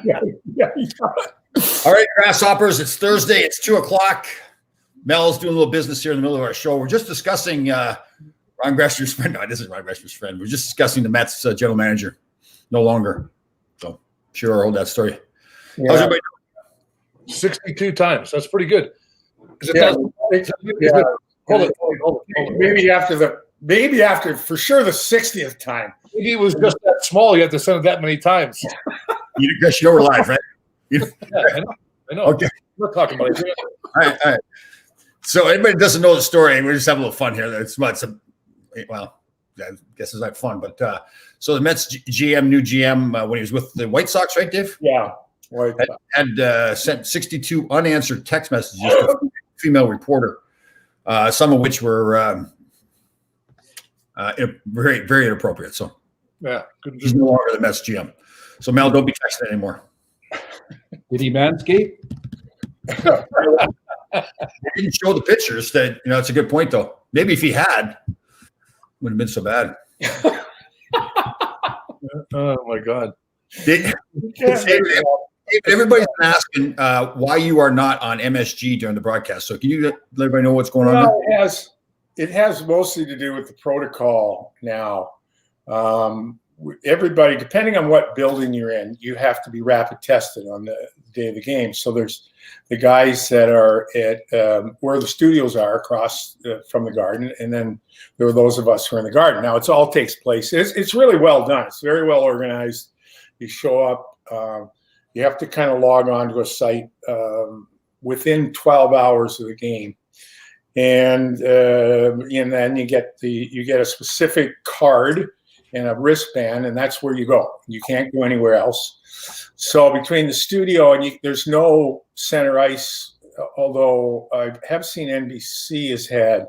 Yeah. All right, Grasshoppers, it's Thursday. It's 2:00. Mel's doing a little business here in the middle of our show. We're just discussing Ron Gretzky's friend. No, this is Ron Gretzky's friend. We're just discussing the Mets general manager. No longer. So, sure, I'll hold that story. Yeah. How's everybody doing? 62 times. That's pretty good. Hold it. Maybe after for sure the 60th time. Maybe it was just that small. You have to send it that many times. You know we're live, right? Yeah, I know. Okay. We're talking about it. All right. So anybody doesn't know the story, we're just having a little fun here. Well, I guess it's not fun, but so the Mets GM, new GM, when he was with the White Sox, right, Dave? Yeah. Had sent 62 unanswered text messages to a female reporter, some of which were very, very inappropriate. So yeah, he's no longer the Mets GM. So Mel, don't be texting anymore. Did he manscape? They didn't show the pictures. That it's a good point though. Maybe if he had, wouldn't have been so bad. Oh my God! Everybody's been asking why you are not on MSG during the broadcast. So can you let everybody know what's going on? There? It has mostly to do with the protocol now. Everybody, depending on what building you're in, you have to be rapid tested on the day of the game. So there's the guys that are at where the studios are across from the Garden, and then there are those of us who are in the Garden. Now, it all takes place. It's really well done. It's very well organized. You show up. You have to kind of log on to a site within 12 hours of the game. And then you get a specific card and a wristband, and that's where you go. You can't go anywhere else. So between the studio and there's no center ice, although I have seen NBC has had,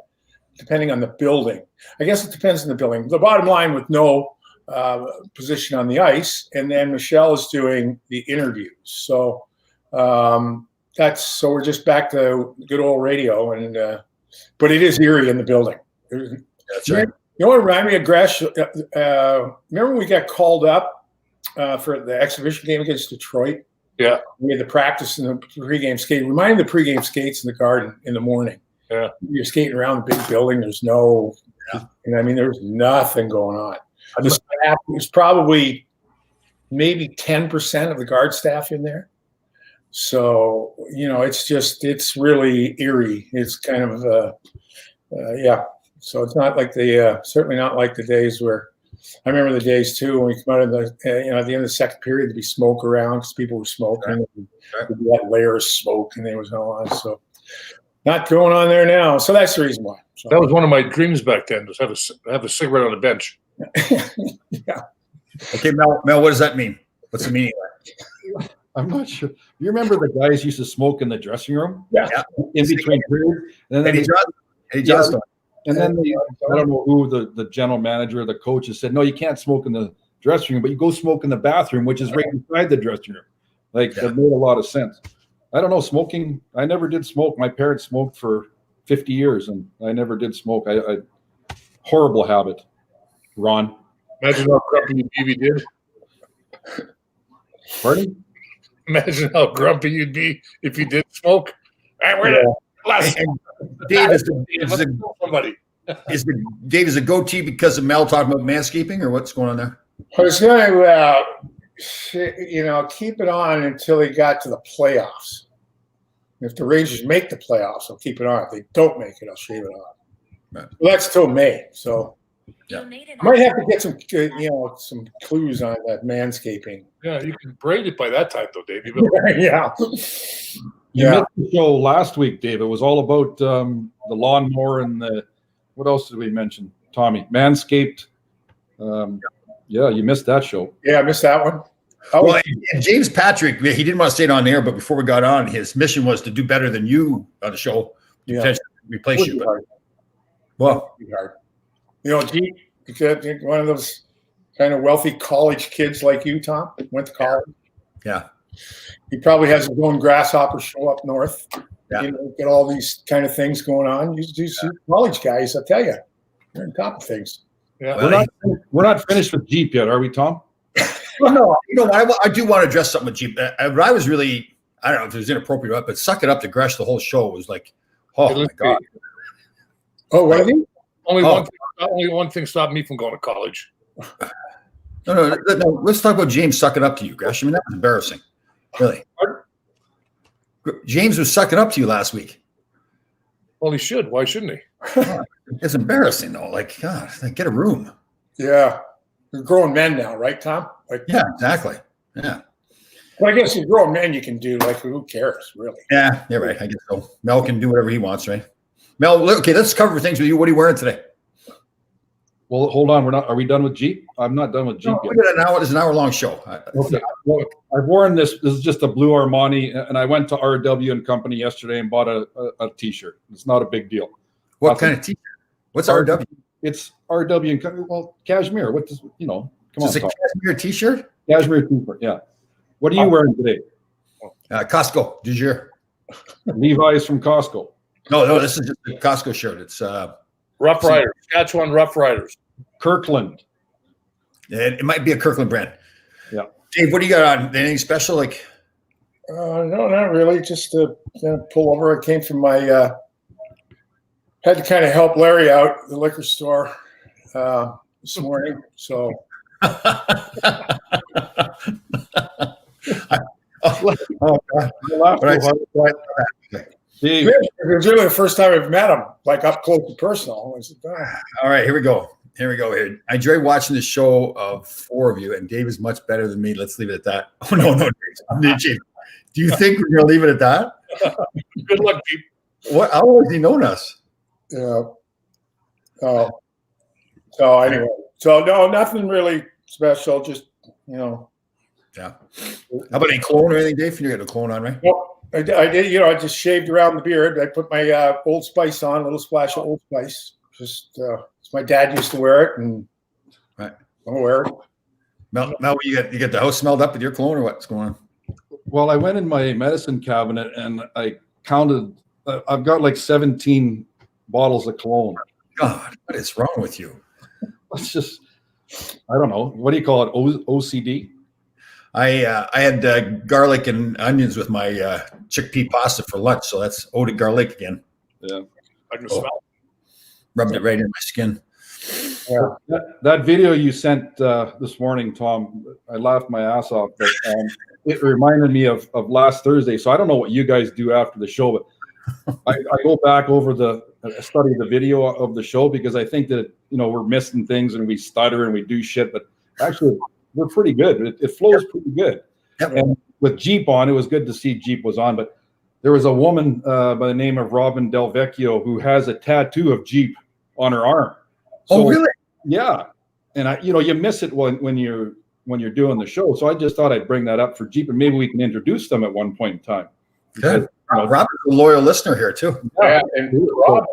depending on the building. I guess it depends on the building. The bottom line, with no position on the ice, and then Michelle is doing the interviews. So so we're just back to good old radio, and but it is eerie in the building. That's right. You know what reminded me of Gresh? Remember when we got called up for the exhibition game against Detroit? Yeah. We had the practice in the pregame skate. Reminded the pregame skates in the Garden in the morning. Yeah. You're skating around the big building. There's there was nothing going on. The staff was probably maybe 10% of the guard staff in there. So, it's really eerie. It's kind of, So it's not like certainly not like the days where, I remember the days too when we come out of at the end of the second period, there'd be smoke around because people were smoking. There'd be that layer of smoke and there was no on. So not going on there now. So that's the reason why. So, that was one of my dreams back then, was have a cigarette on the bench. Yeah. Okay, Mel, what does that mean? What's the meaning of that? I'm not sure. You remember the guys used to smoke in the dressing room? Yeah. In between periods? And then Eddie Johnston. And then I don't know who the general manager or the coaches said, no, you can't smoke in the dressing room, but you go smoke in the bathroom, which is right beside the dressing room. That made a lot of sense. I don't know, smoking, I never did smoke. My parents smoked for 50 years, and I never did smoke. I horrible habit, Ron. Imagine how grumpy you'd be, did. Pardon? Imagine how grumpy you'd be if you did smoke. Dave, is a goatee because of Mel talking about manscaping, or what's going on there? I was going to, keep it on until he got to the playoffs. If the Rangers make the playoffs, I'll keep it on. If they don't make it, I'll shave it off. Right. Well, that's till May, so I might have to get some, some clues on that manscaping. Yeah, you can braid it by that time, though, Dave. Yeah. You missed the show last week, Dave. It was all about the lawnmower and what else did we mention? Tommy, Manscaped. You missed that show. Yeah, I missed that one. Well, and James Patrick, he didn't want to stay on the air, but before we got on, his mission was to do better than you on the show, potentially replace you. Hard. Well, hard. One of those kind of wealthy college kids like you, Tom, went to college. Yeah. He probably has his own grasshopper show up north. Yeah. Get all these kind of things going on. You college guys, I tell you, they're on top of things. Yeah. We're not finished with Jeep yet, are we, Tom? Well, no, you know what? I do want to address something with Jeep. But I was really, I don't know if it was inappropriate, but suck it up to Gresh the whole show was like, oh Hey, my listen, God. Oh, what? Only one thing stopped me from going to college. No. Let's talk about James sucking up to you, Gresh. I mean, that was embarrassing. Really. James was sucking up to you last week. Well, he should. Why shouldn't he? It's embarrassing though. Like, God, get a room. Yeah. You're grown men now, right, Tom? Like, Yeah, exactly. Yeah. well, I guess you're grown men, you can do, like, who cares, really? Yeah, you're right. I guess so. Mel can do whatever he wants, right? Mel, okay, let's cover things with you. What are you wearing today? Well, hold on. Are we done with Jeep? I'm not done with Jeep No, yet. we got an hour. It's an hour-long show. Okay. Well, I've worn this. This is just a blue Armani, and I went to RW and Company yesterday and bought a T-shirt. It's not a big deal. What kind of T-shirt? What's RW? It's RW and Company. Well, cashmere. What does Come on, It's a Tom. cashmere T-shirt. Cashmere T-shirt. Yeah. What are you wearing today? Costco. Du jour. Levi's from Costco. No, this is just a Costco shirt. It's Rough Riders, Saskatchewan Rough Riders. Kirkland. it might be a Kirkland brand. Yeah. Dave, what do you got on? Anything special? Like, No, not really. Just to kind of pull over. I came from my had to kind of help Larry out at the liquor store this morning. So oh God. Dave, it was really the first time I've met him, like up close and personal. I said, "Ah." All right, here we go. Here. I enjoy watching the show of four of you, and Dave is much better than me. Let's leave it at that. Oh, no, Dave. Do you think we're going to leave it at that? Good luck, Jeep. How long has he known us? Yeah. So anyway, so no, nothing really special. Just Yeah. How about any cologne or anything, Dave? You got a cologne on, right? well, I did. I just shaved around the beard. I put my Old Spice on, a little splash of Old Spice. Just my dad used to wear it, and right. I'm wear it. Mel, you get the house smelled up with your cologne, or what's going on? well, I went in my medicine cabinet and I counted. I've got like 17 bottles of cologne. God, what is wrong with you? It's just, I don't know. What do you call it? OCD? I had garlic and onions with my chickpea pasta for lunch, so that's eau de garlic again. Yeah. I can smell. Rubbed it right in my skin. Yeah. That video you sent this morning, Tom, I laughed my ass off. But it reminded me of last Thursday. So I don't know what you guys do after the show, but I go back over study the video of the show because I think that we're missing things and we stutter and we do shit, but actually we're pretty good. It flows pretty good. Yep. And with Jeep on, it was good to see Jeep was on, but there was a woman by the name of Robin Del Vecchio who has a tattoo of Jeep on her arm. So, Oh, really? Yeah. And you miss it when you're doing the show. So I just thought I'd bring that up for Jeep and maybe we can introduce them at one point in time. Good. Robert's a loyal listener here too. Yeah, and Rob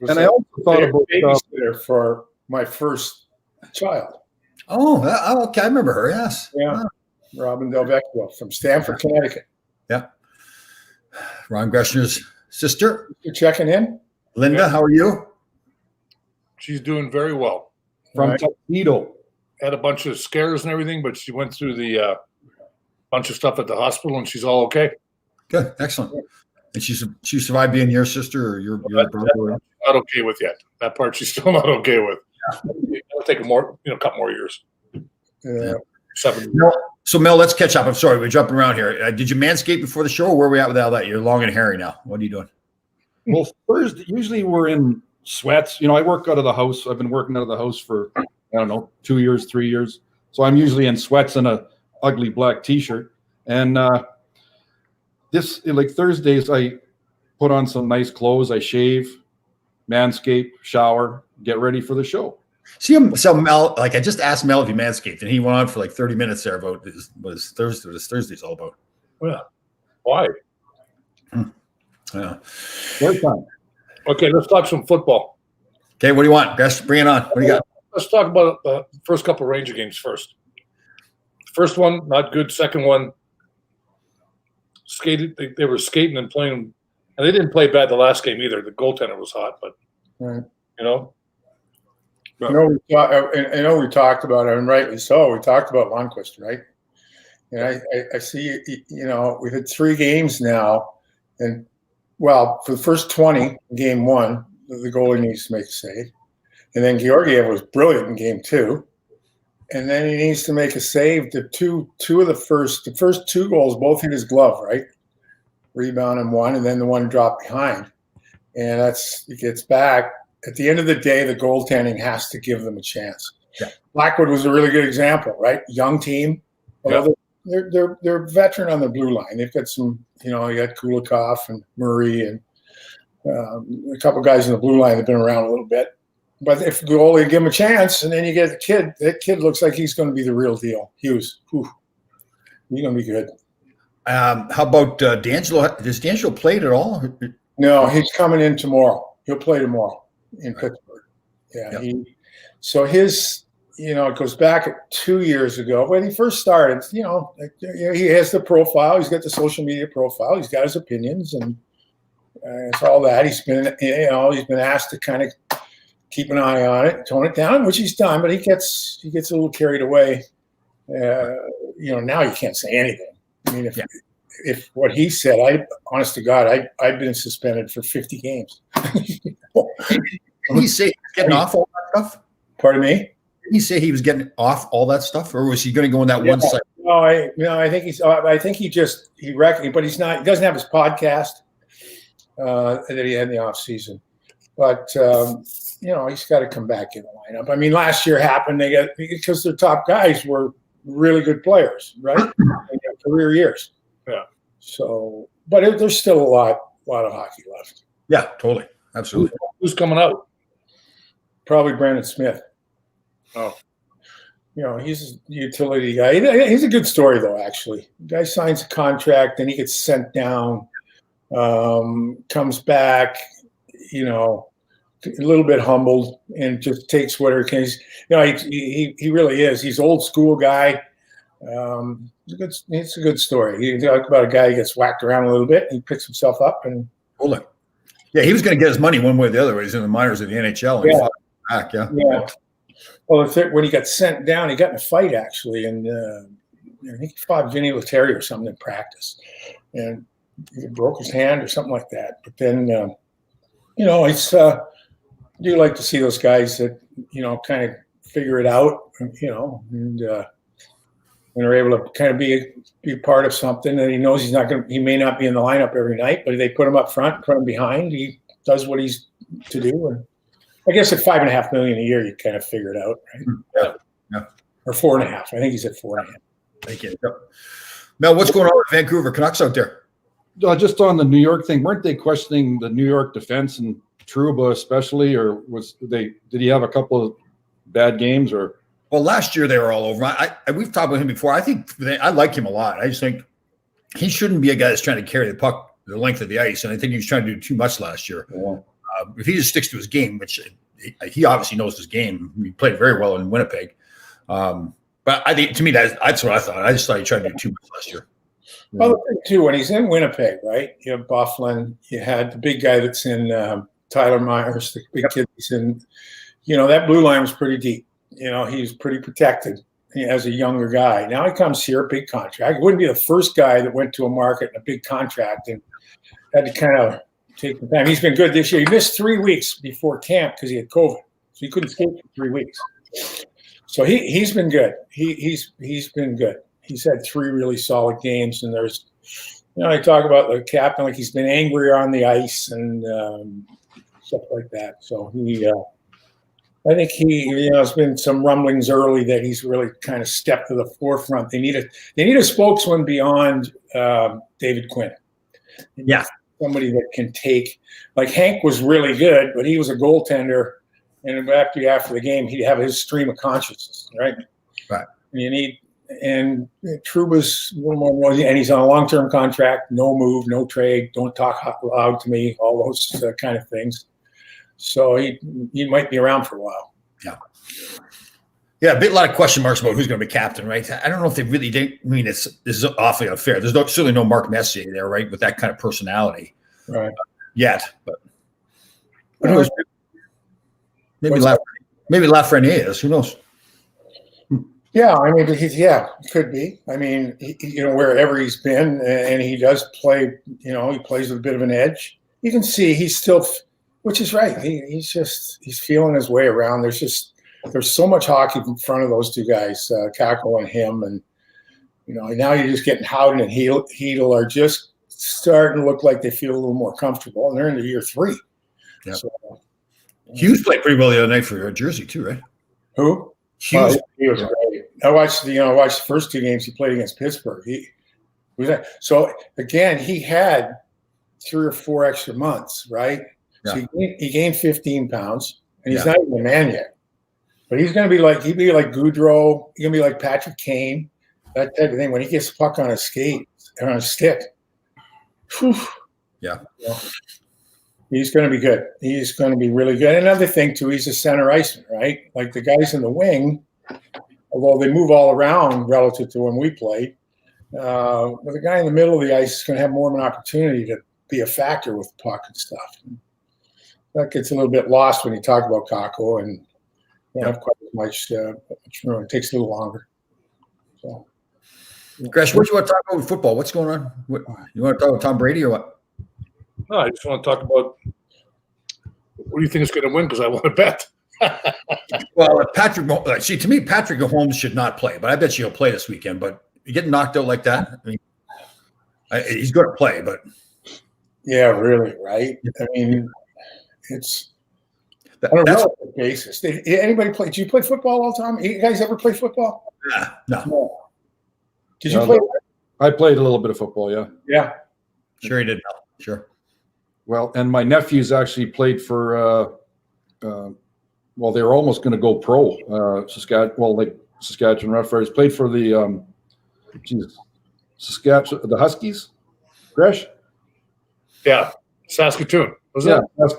was And I also thought about babysitter for my first child. Oh, okay. I remember her. Yes. Yeah, Robin Del Vecchio from Stamford, Connecticut. Yeah. Ron Greshner's sister, You checking in? Linda. How are you? She's doing very well. from Right. Tuxedo. Had a bunch of scares and everything, but she went through the bunch of stuff at the hospital, and she's all okay. Good. Excellent. And she survived being your sister or your brother? Not okay with yet. That part she's still not okay with. It'll take a couple more years. Yeah. 7 So Mel, let's catch up. I'm sorry, we're jumping around here. Did you manscape before the show, or where are we at with all that? You're long and hairy now. What are you doing? Well, Thursday, usually we're in sweats. I work out of the house. I've been working out of the house for, 2 years, 3 years. So I'm usually in sweats and a ugly black t-shirt. And Thursdays, I put on some nice clothes. I shave, manscape, shower, get ready for the show. See, so Mel, I just asked Mel if he manscaped, and he went on for 30 minutes there about what Thursday's all about. Well, why? Yeah. Right time. Okay, let's talk some football. Okay, what do you want? Best, bring it on. What do you got? Let's talk about the first couple of Ranger games first. First one, not good. Second one, skated. They were skating and playing, and they didn't play bad the last game either. The goaltender was hot, but Right. I know we talked about it, and rightly so. We talked about Lundqvist, right? And I see, we've had 3 games now, and well, for the first 20, game 1, the goalie needs to make a save, and then Georgiev was brilliant in game 2, and then he needs to make a save. The first 2 goals both hit his glove, right? Rebound and one, and then the one dropped behind, and it gets back. At the end of the day, the goaltending has to give them a chance. Yeah. Blackwood was a really good example, right? Young team. Yeah. They're veteran on the blue line. They've got some, you got Kulikov and Murray and a couple guys in the blue line that have been around a little bit. But if the goalie give him a chance, and then you get the kid, that kid looks like he's going to be the real deal. Hughes, he's going to be good. How about D'Angelo? Does D'Angelo play at all? No, he's coming in tomorrow. He'll play tomorrow in Pittsburgh. Yeah. Yep. It goes back 2 years ago when he first started. He has the profile. He's got the social media profile. He's got his opinions, and it's all that. He's been asked to kind of keep an eye on it, tone it down, which he's done. But he gets a little carried away. Now you can't say anything. I mean, if what he said, honest to God, I've been suspended for 50 games. Did he say he was getting off all that stuff? Pardon me? Did he say he was getting off all that stuff, or was he going to go on that one side? No, I think he reckoned, but he's not. He doesn't have his podcast that he had in the off season, but he's got to come back in the lineup. I mean, last year happened. Because their top guys were really good players, right? In their career years. Yeah. So, but there's still a lot of hockey left. Yeah, totally, absolutely. Who's coming out? Probably Brandon Smith. Oh. He's a utility guy. He's a good story, though, actually. The guy signs a contract, then he gets sent down, comes back, a little bit humbled, and just takes whatever comes. He really is. He's an old school guy. It's a good story. You talk about a guy who gets whacked around a little bit, and he picks himself up. And totally. Yeah, he was going to get his money one way or the other way. He's in the minors of the NHL, and he fought back. Yeah. Well, when he got sent down, he got in a fight actually, and I think he fought Vinny Lettieri or something in practice, and he broke his hand or something like that. But then, it's I do like to see those guys that kind of figure it out, and are able to kind of be part of something. And he knows he may not be in the lineup every night, but if they put him up front, put him behind, he does what he's to do. And I guess at $5.5 million a year, you kind of figure it out, right? Yeah. Or 4.5. I think he's at 4.5. Thank you. Yep. Mel, what's going on with Vancouver Canucks out there? Just on the New York thing, weren't they questioning the New York defense and Trouba especially, or did he have a couple of bad games? Or well, last year they were all over. We've talked about him before. I think I like him a lot. I just think he shouldn't be a guy that's trying to carry the puck the length of the ice, and I think he was trying to do too much last year. Yeah. If he just sticks to his game, which he obviously knows his game, he played very well in Winnipeg. But I think to me that's what I thought. I just thought he tried to do too much last year. Well, the thing too, when he's in Winnipeg, right? You have Bufflin, you had the big guy that's in Tyler Myers, the big kid that's in. That blue line was pretty deep. He's pretty protected as a younger guy. Now he comes here, big contract. He wouldn't be the first guy that went to a market and a big contract and had to kind of take the time. He's been good this year. He missed 3 weeks before camp because he had COVID, so he couldn't skate for 3 weeks. So he's been good. He's been good. He's had 3 really solid games, and there's, I talk about the captain like he's been angrier on the ice and stuff like that. So I think there's been some rumblings early that he's really kind of stepped to the forefront. They need a spokesman beyond David Quinn. Yeah. Somebody that can take, like Hank was really good, but he was a goaltender, and after the game, he'd have his stream of consciousness, right? Right. And Trouba's a little more, and he's on a long-term contract, no move, no trade, don't talk loud to me, all those kind of things. So he might be around for a while. Yeah. Yeah, a lot of question marks about who's going to be captain, right? I don't know if they really did. I mean, this is awfully unfair. There's certainly no Mark Messier there, right, with that kind of personality, right? Yet, but who knows? Maybe left. Maybe Lafreniere is. Who knows? Yeah, I mean, it could be. I mean, wherever he's been, and he does play. He plays with a bit of an edge. You can see he's still, which is right. He's feeling his way around. There's so much hockey in front of those two guys, Kako and him, and now you're just getting Howden and Hedel are just starting to look like they feel a little more comfortable, and they're into year 3. Yeah. So, Hughes played pretty well the other night for Jersey too, right? Who? Hughes. He was great. I watched the first 2 games he played against Pittsburgh. So again, he had 3 or 4 extra months, right? Yeah. So he gained 15 pounds, and he's not even a man yet. But he'd be like Goudreau. He's gonna be like Patrick Kane, that type of thing. When he gets the puck on his skate and on his stick, whew, he's going to be good. He's going to be really good. Another thing too, he's a center iceman, right? Like the guys in the wing, although they move all around relative to when we played, but the guy in the middle of the ice is going to have more of an opportunity to be a factor with the puck and stuff. That gets a little bit lost when you talk about Kako, and don't have quite as much room. It takes a little longer. So, Gresh, what do you want to talk about with football? What's going on? You want to talk about Tom Brady or what? No, I just want to talk about what do you think is going to win, because I want to bet. Well, to me, Patrick Mahomes should not play, but I bet you he'll play this weekend. But you getting knocked out like that, I mean, he's going to play, but yeah, really, right? I mean, it's. I don't know the basis. Did anybody play? Did you play football all the time? You guys ever play football? No. Did you play? I played a little bit of football, yeah. Yeah. Sure he did. Sure. Well, and my nephews actually played for they were almost going to go pro. Saskatchewan Roughriders played for the the Huskies. Gresh? Yeah, Saskatoon.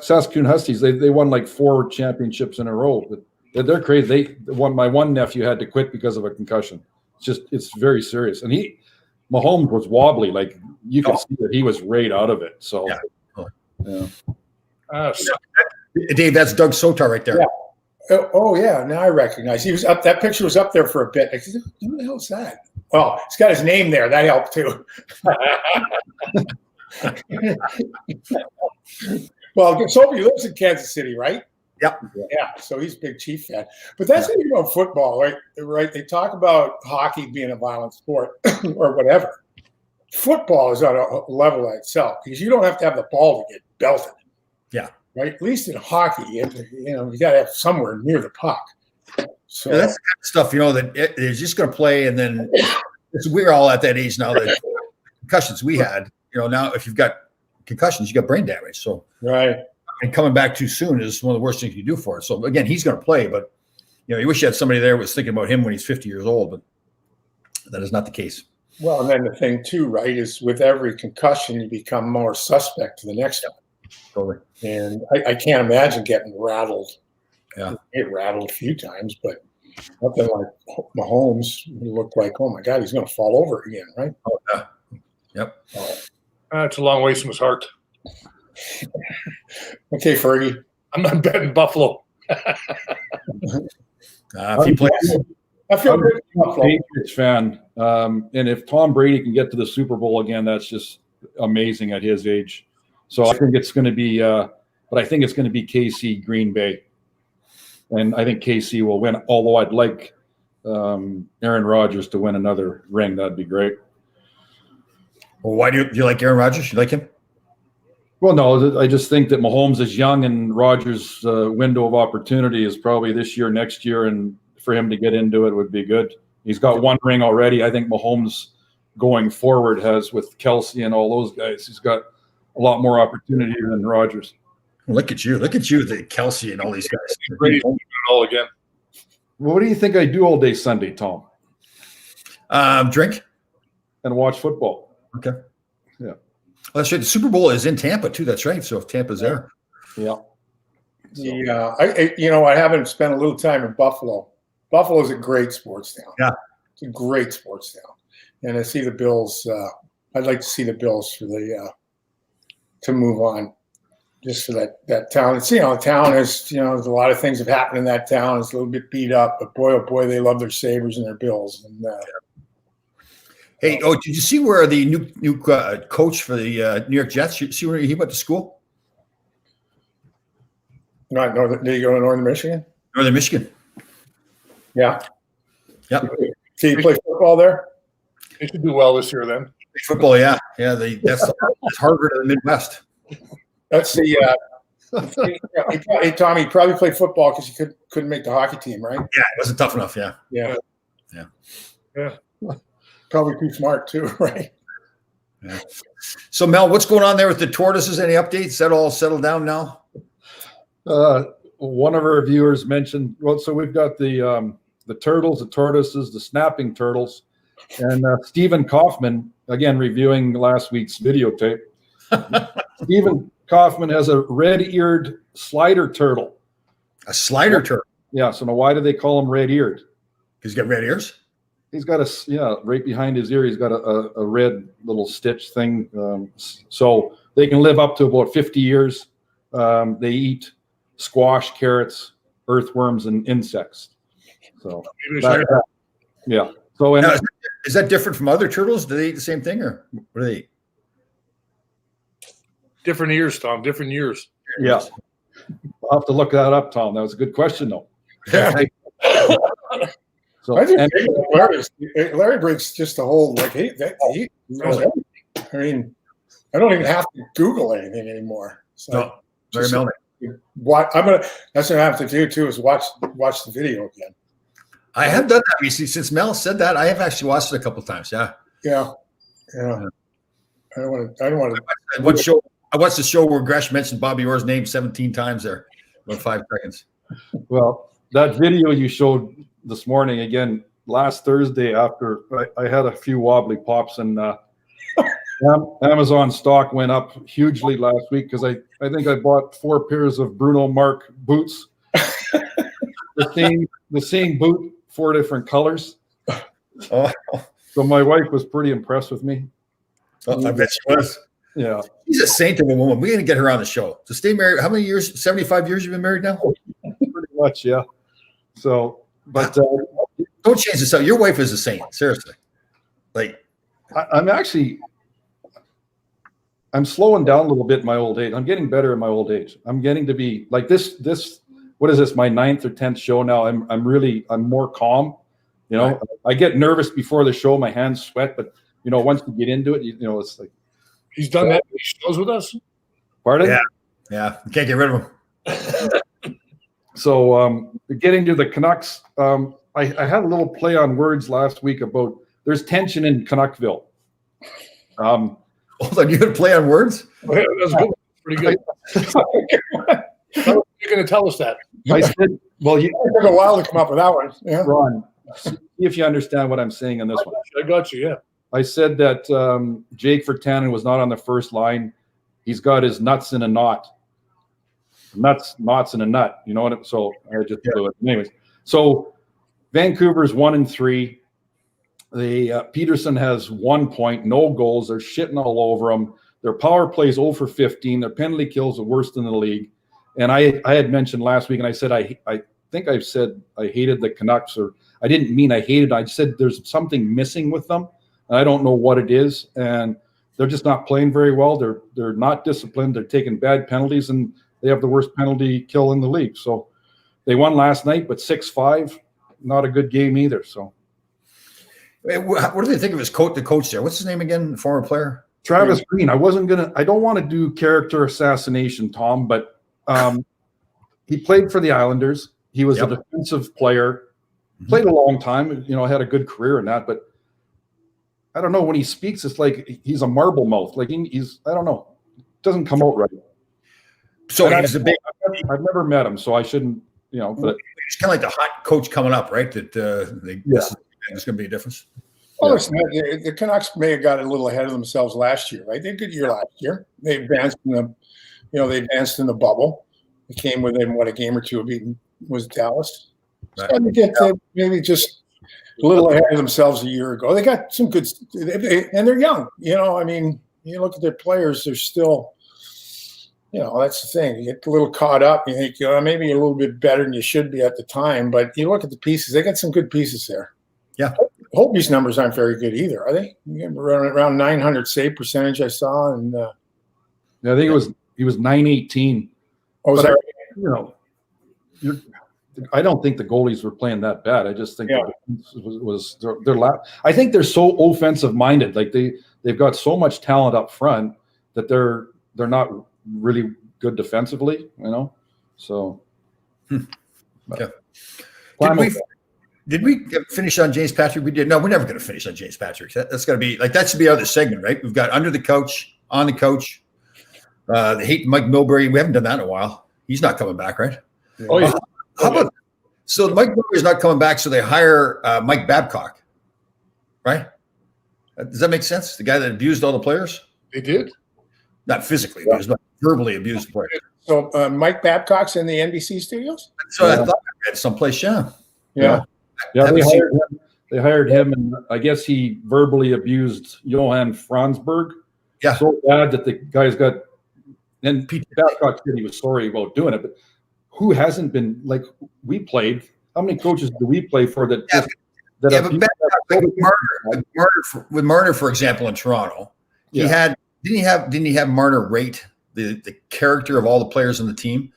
Saskatoon Huskies. They won like 4 championships in a row. But they're crazy. My one nephew had to quit because of a concussion. It's very serious. And Mahomes was wobbly. Like you could see that he was right out of it. So yeah. Dave, that's Doug Sotar right there. Yeah. Oh yeah. Now I recognize he was up. That picture was up there for a bit. I said, who the hell is that? Well, he's got his name there. That helped too. Well, so he lives in Kansas City, right? Yep. Yeah. So he's a big Chief fan. But that's the thing about football, right? Right. They talk about hockey being a violent sport or whatever. Football is on a level of itself because you don't have to have the ball to get belted. Yeah. Right. At least in hockey, you got to have somewhere near the puck. So that's the kind of stuff, that is just going to play. And then we're all at that age now that concussions we had, now if you've got concussions, you got brain damage. So, right. And coming back too soon is one of the worst things you do for it. So again, he's going to play, but you wish you had somebody there who was thinking about him when he's 50 years old, but that is not the case. Well, and then the thing too, right, is with every concussion, you become more suspect to the next one. Totally. And I can't imagine getting rattled. Yeah. Get rattled a few times, but nothing like Mahomes. You look like, oh my God, he's going to fall over again, right? Oh, yeah. Yep. It's a long ways from his heart. Okay, Fergie. I'm not betting Buffalo. If he plays, I feel good. Patriots fan, and if Tom Brady can get to the Super Bowl again, that's just amazing at his age. So I think it's going to be, but I think it's going to be KC Green Bay, and I think KC will win. Although I'd like Aaron Rodgers to win another ring, that'd be great. Well, why do you like Aaron Rodgers? You like him? Well, no, I just think that Mahomes is young, and Rodgers' window of opportunity is probably this year, next year, and for him to get into it would be good. He's got 1 ring already. I think Mahomes going forward has, with Kelsey and all those guys, he's got a lot more opportunity than Rodgers. Look at you, the Kelsey and all these guys. Brady's doing it all again. Well, what do you think I do all day Sunday, Tom? Drink and watch football. Okay. Yeah. Well, that's right. The Super Bowl is in Tampa too. That's right. So if Tampa's there, yeah. Yeah, I haven't spent a little time in Buffalo. Buffalo is a great sports town. Yeah, it's a great sports town, and I see the Bills. I'd like to see the Bills for to move on. just for that town. It's, the town is, there's a lot of things have happened in that town. It's a little bit beat up, but boy, oh boy, they love their Sabres and their Bills. And hey, did you see where the new coach for the New York Jets? You see where he went to school? Not Northern. Did he go to Northern Michigan? Northern Michigan. Yeah. Yep. Did he play football there? They should do well this year then. Football, yeah. That's Harvard of the Midwest. That's the. Hey, Tommy, he probably played football because he couldn't make the hockey team, right? Yeah, it wasn't tough enough. Yeah. Yeah. Probably too smart too, right? Yeah. So Mel, what's going on there with the tortoises? Any updates? Is that all settled down now? One of our viewers mentioned. Well, so we've got the turtles, the tortoises, the snapping turtles, and Stephen Kaufman again reviewing last week's videotape. Stephen Kaufman has a red-eared slider turtle. A slider turtle. Yeah. So now, why do they call him red-eared? Because he's got red ears. He's got right behind his ear. He's got a red little stitch thing. So they can live up to about 50 years. They eat squash, carrots, earthworms, and insects. So yeah. So now, is that different from other turtles? Do they eat the same thing, or what do they eat? Different years, Tom. Different years. Yeah. I'll have to look that up, Tom. That was a good question, though. Yeah. So I think Larry breaks just the whole he knows everything. I mean, I don't even have to Google anything anymore. So No, Larry Melnick. That's what I have to do too, is watch the video again. I have done that recently. Since Mel said that, I have actually watched it a couple of times. Yeah. Yeah. I don't want to. I watched the show where Gresh mentioned Bobby Orr's name 17 times there, about 5 seconds. Well, that video you showed this morning, again, last Thursday after I had a few wobbly pops, and Amazon stock went up hugely last week because I think I bought 4 pairs of Bruno Marc boots. the same boot, 4 different colors. Oh. So my wife was pretty impressed with me. Oh, I bet she was. Yeah. She's a saint of a woman. We're going to get her on the show. To stay married, how many years? 75 years you've been married now? Pretty much, yeah. So, but don't change this up. Your wife is a saint, seriously. Like, I'm slowing down a little bit in my old age. I'm getting better in my old age. I'm getting to be like this. What is this? My 9th or 10th show now. I'm more calm. Right. I get nervous before the show. My hands sweat, but once you get into it, it's like. He's done that many shows with us. Pardon? Yeah. You can't get rid of him. So getting to the Canucks, I had a little play on words last week about there's tension in Canuckville. Hold on, you gonna play on words? That was good. Pretty good. You're going to tell us that. I said, well, It took a while to come up with that one. Yeah. Ron, see if you understand what I'm saying on this one. I got you, yeah. I said that Jake Virtanen was not on the first line. He's got his nuts in a knot. Knots in a nut. You know what? So I just blew it. Anyways, so Vancouver's 1-3. Peterson has 1 point, no goals. They're shitting all over them. Their power plays 0 for 15. Their penalty kills the worst in the league. And I had mentioned last week, and I said I think I've said I hated the Canucks, or I didn't mean I hated. I said there's something missing with them. I don't know what it is, and they're just not playing very well. They're not disciplined. They're taking bad penalties, and they have the worst penalty kill in the league. So they won last night, but 6-5, not a good game either. So what do they think of his coach? The coach there, what's his name again? The former player, Travis Green. I don't want to do character assassination, Tom, but he played for the Islanders. He was a defensive player. Played a long time. Had a good career in that, but. I don't know, when he speaks, it's like he's a marble mouth. Like he's, I don't know, it doesn't come out right. So he's I've never met him, so I shouldn't, but he's kind of like the hot coach coming up, right? That this is going to be a difference. Well, listen, the Canucks may have got a little ahead of themselves last year, right? They had a good year last year. They advanced in the bubble. They came within a game or two of beating was Dallas. Right. So they get maybe just a little ahead of themselves a year ago. They got some good, and they're young. I mean, you look at their players; they're still, that's the thing. You get a little caught up. You think, maybe you're a little bit better than you should be at the time. But you look at the pieces; they got some good pieces there. Yeah. Holtby's numbers aren't very good either, are they? Around 900 save percentage, I saw, and I think he was 918. oh, was that right? I don't think the goalies were playing that bad. I just think I think they're so offensive minded. Like they've got so much talent up front that they're not really good defensively. So. Yeah. Did we finish on James Patrick? We did. No, we're never going to finish on James Patrick. That's got to be that should be our other segment, right? We've got under the coach, on the coach. They hate Mike Milbury. We haven't done that in a while. He's not coming back, right? Oh yeah. How about so Mike Milbury's not coming back, so they hire Mike Babcock, right? Does that make sense? The guy that abused all the players? They did. Not physically abused, but verbally abused the players. So Mike Babcock's in the NBC studios? So I thought I read someplace, Yeah. They hired him, and I guess he verbally abused Johan Franzberg. Yeah. So bad that the guy's got. And Pete Babcock said he was sorry about doing it, but who hasn't been like we played? How many coaches do we play for that? But Babcock, with Marner, for example, in Toronto, didn't he have Marner rate the character of all the players on the team?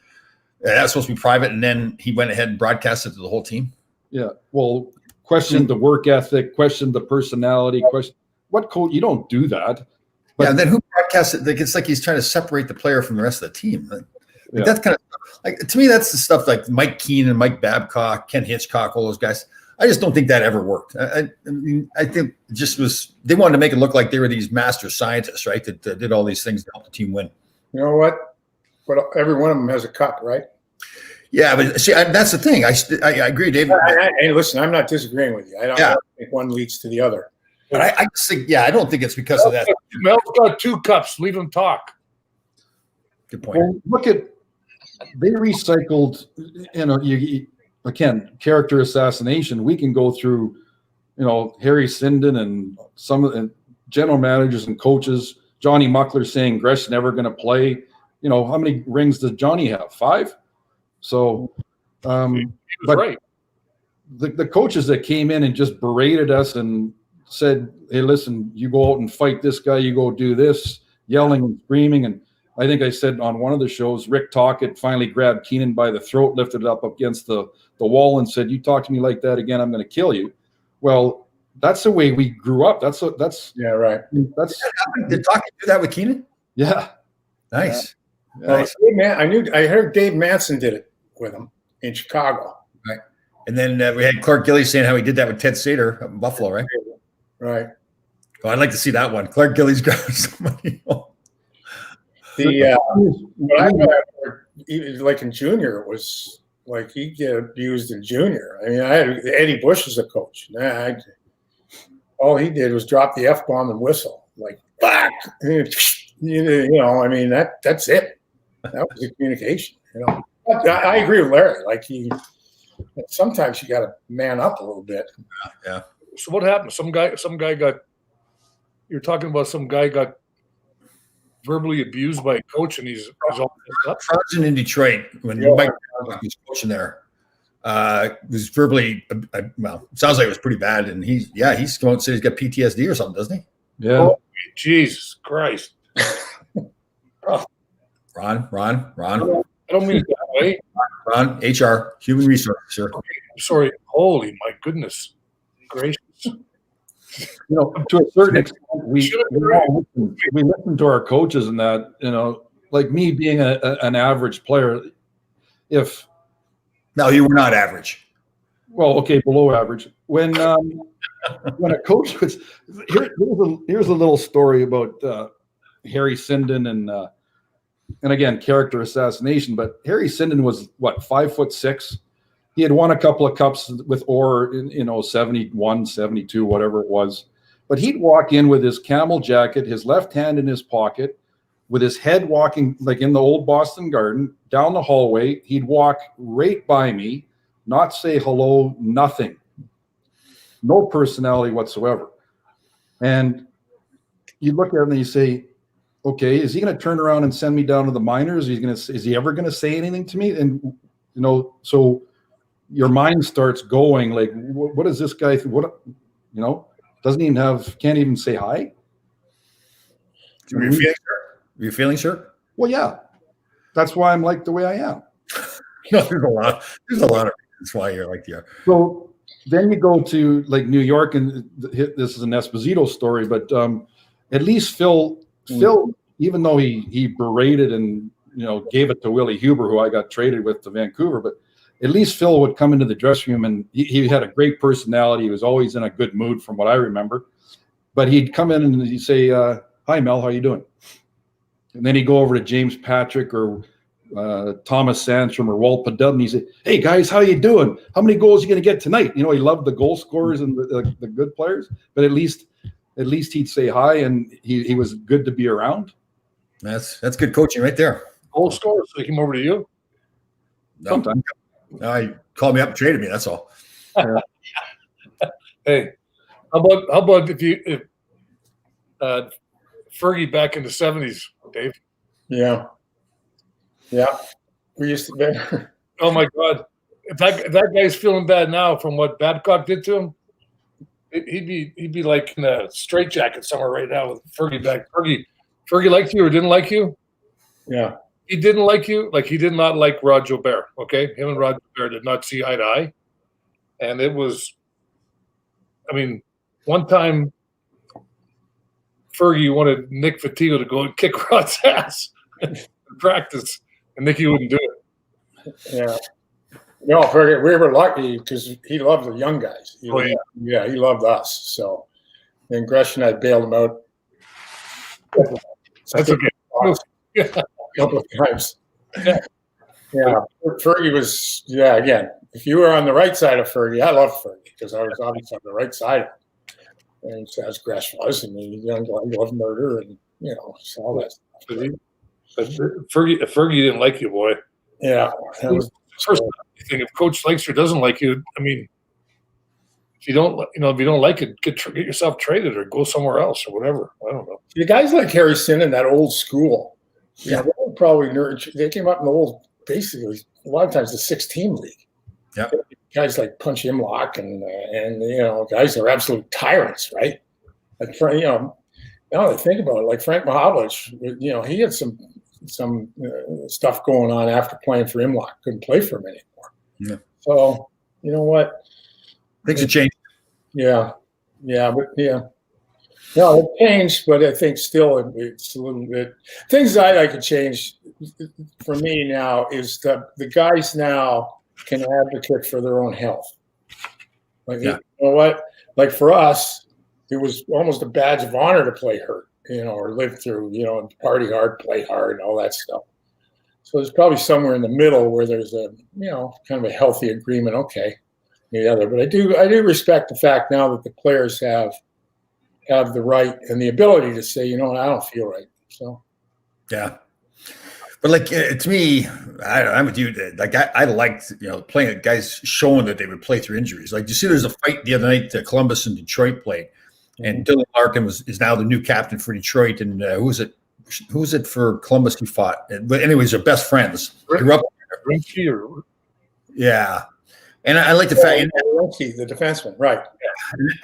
That's supposed to be private, and then he went ahead and broadcast it to the whole team. Yeah, well, question the work ethic, question the personality, question what coach. You don't do that. But and then who broadcasts it? Like, it's like he's trying to separate the player from the rest of the team. That's kind of like to me. That's the stuff like Mike Keenan, Mike Babcock, Ken Hitchcock, all those guys. I just don't think that ever worked. I think it just was they wanted to make it look like they were these master scientists, right? That did all these things to help the team win. You know what? But every one of them has a cup, right? Yeah, but see, that's the thing. I agree, David. Hey, listen, I'm not disagreeing with you. I don't think one leads to the other. But I just think, I don't think it's because of that. Mel's got 2 cups. Leave him talk. Good point. Well, look at they recycled. Again, character assassination. We can go through, Harry Sinden and some of the general managers and coaches. Johnny Muckler saying Gretz's never going to play. How many rings does Johnny have? 5. So, but right. The coaches that came in and just berated us and said, "Hey, listen, you go out and fight this guy. You go do this," yelling and screaming. And I think I said on one of the shows, Rick Tocchet finally grabbed Keenan by the throat, lifted it up against the wall, and said, "You talk to me like that again, I'm going to kill you." Well, that's the way we grew up. That's right. Did Tocchet do that with Keenan? Yeah. Nice. Yeah. Nice. I heard Dave Manson did it with him in Chicago. Right. And then we had Clark Gillies saying how he did that with Ted Sater up in Buffalo, right? Right. Oh, I'd like to see that one. Clark Gillies grabbing somebody. Even like in junior, it was like he get abused in junior. I mean, I had Eddie Bush as a coach. All he did was drop the F-bomb and whistle. Like, fuck! I mean, that's it. That was the communication. But I agree with Larry. Like sometimes you got to man up a little bit. Yeah. So what happened? Some guy got. You're talking about some guy got verbally abused by a coach, and he's all messed up. Frozen in Detroit when Mike was coaching there. Was verbally well. It sounds like it was pretty bad, and he's going to say he's got PTSD or something, doesn't he? Yeah. Oh, Jesus Christ. Ron. I don't mean it that way. Ron, HR, human resources, sir. Okay, sorry. Holy my goodness gracious. To a certain extent, we listen to our coaches and that, like me being an average player, No, you were not average. Well, okay, below average. When a coach was here's a little story about Harry Sinden and again character assassination. But Harry Sinden was 5'6". He had won a couple of cups with Orr in 71, 72, whatever it was. But he'd walk in with his camel jacket, his left hand in his pocket, with his head walking like in the old Boston Garden down the hallway. He'd walk right by me, not say hello, nothing. No personality whatsoever. And you look at him and you say, okay, is he going to turn around and send me down to the minors? Is he ever going to say anything to me? And so your mind starts going like, what is this guy? Doesn't even can't even say hi. Were you feeling sure? Well, yeah, that's why I'm like the way I am. No, there's a lot of reasons why you're like you are. So then you go to like New York, and this is an Esposito story, but at least Phil, even though he berated and gave it to Willie Huber, who I got traded with to Vancouver, but at least Phil would come into the dressing room, and he had a great personality. He was always in a good mood, from what I remember. But he'd come in and he'd say, "Hi, Mel, how you doing?" And then he'd go over to James Patrick or Thomas Sandstrom or Walt Padell, and he'd say, "Hey guys, how you doing? How many goals are you going to get tonight?" He loved the goal scorers and the good players, but at least he'd say hi, and he was good to be around. That's good coaching right there. Goal scorer, so he came over to you? Sometimes. He called me up and traded me. That's all. Hey, how about if Fergie back in the 70s, Dave? Yeah. We used to be. Oh my God! If that guy's feeling bad now from what Babcock did to him, he'd be like in a straitjacket somewhere right now with Fergie back. Fergie liked you or didn't like you? Yeah. He didn't like you. Like, he did not like Rod Joubert. Okay, him and Rod Joubert did not see eye to eye, and it was. I mean, one time Fergie wanted Nick Fatigo to go and kick Rod's ass in practice, and Nicky wouldn't do it. Yeah. No, Fergie, we were lucky because he loved the young guys. He loved us. So then Gresh and I bailed him out. That's okay. A couple of times. Yeah. Fergie was, again, if you were on the right side of Fergie, I love Fergie because I was obviously on the right side of him. And so as Gresh was, and the young guy loved murder and, so all that stuff. But Fergie didn't like you, boy. Yeah. That was the first thing. If Coach likes you or doesn't like you, I mean, if you don't like it, get yourself traded or go somewhere else or whatever. I don't know. The guys like Harry Sinnen, that old school, they were probably nerds. They came up in the old, basically, a lot of times the 6-team league. Yeah. Guys like Punch Imlock and guys are absolute tyrants, right? Like, now that I think about it, like Frank Mahavlich, he had some stuff going on after playing for Imlock. Couldn't play for him anymore. Yeah. So, you know what? Things have changed. Yeah. No, it changed, but I think still it's a little bit. Things that I could change for me now is that the guys now can advocate for their own health. Like, you know what? Like for us, it was almost a badge of honor to play hurt, or live through, and party hard, play hard, and all that stuff. So there's probably somewhere in the middle where there's a, kind of a healthy agreement. Okay, the other, but I do respect the fact now that the players have the right and the ability to say, I don't feel right. So, yeah. But like to me, I'm with you. Like I liked playing guys showing that they would play through injuries. Like you see, there's a fight the other night that Columbus and Detroit played, and Dylan Larkin is now the new captain for Detroit. And who was it for Columbus who fought? But anyways, they're best friends. Gretzky yeah. And I like the fact the defenseman, right?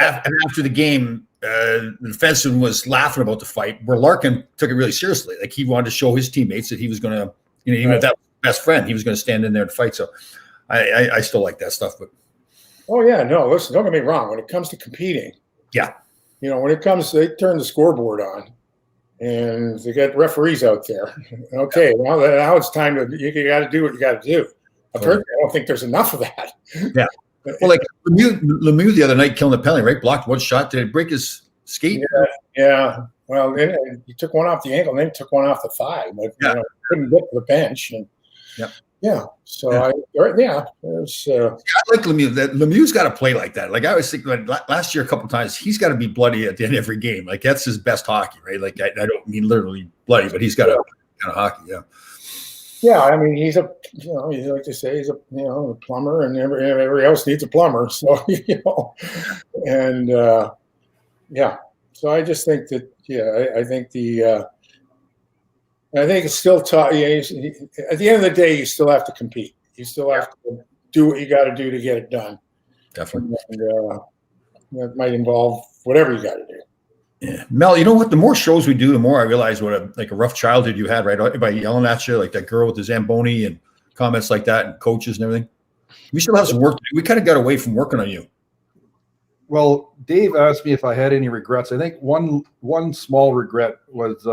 Yeah. And after the game, the defenseman was laughing about the fight, where Larkin took it really seriously. Like he wanted to show his teammates that he was going to, even if that was his best friend, he was going to stand in there and fight. So, I still like that stuff. But listen, don't get me wrong. When it comes to competing, when it comes, they turn the scoreboard on, and they got referees out there. Okay, now it's time you got to do what you got to do. I don't think there's enough of that. Yeah. Well, like Lemieux the other night killing the penalty, right? Blocked one shot. Did it break his skate? Yeah. Well, then he took one off the ankle, and then he took one off the thigh. But couldn't get to the bench. And So I like Lemieux. Lemieux's got to play like that. Like I was thinking last year a couple of times, he's got to be bloody at the end of every game. Like that's his best hockey, right? Like I don't mean literally bloody, but he's got a kind of hockey. Yeah. Yeah, I mean, he's like to say, he's a plumber, and everybody else needs a plumber. So, and so I just think that, I think the I think it's still tough. Yeah, at the end of the day, you still have to compete. You still have to do what you got to do to get it done. Definitely. And that might involve whatever you got to do. Yeah, Mel, you know what? The more shows we do, the more I realize what a rough childhood you had, right? Everybody yelling at you, like that girl with the Zamboni and comments like that, and coaches and everything. We still have some work to do. We kind of got away from working on you. Well, Dave asked me if I had any regrets. I think one small regret was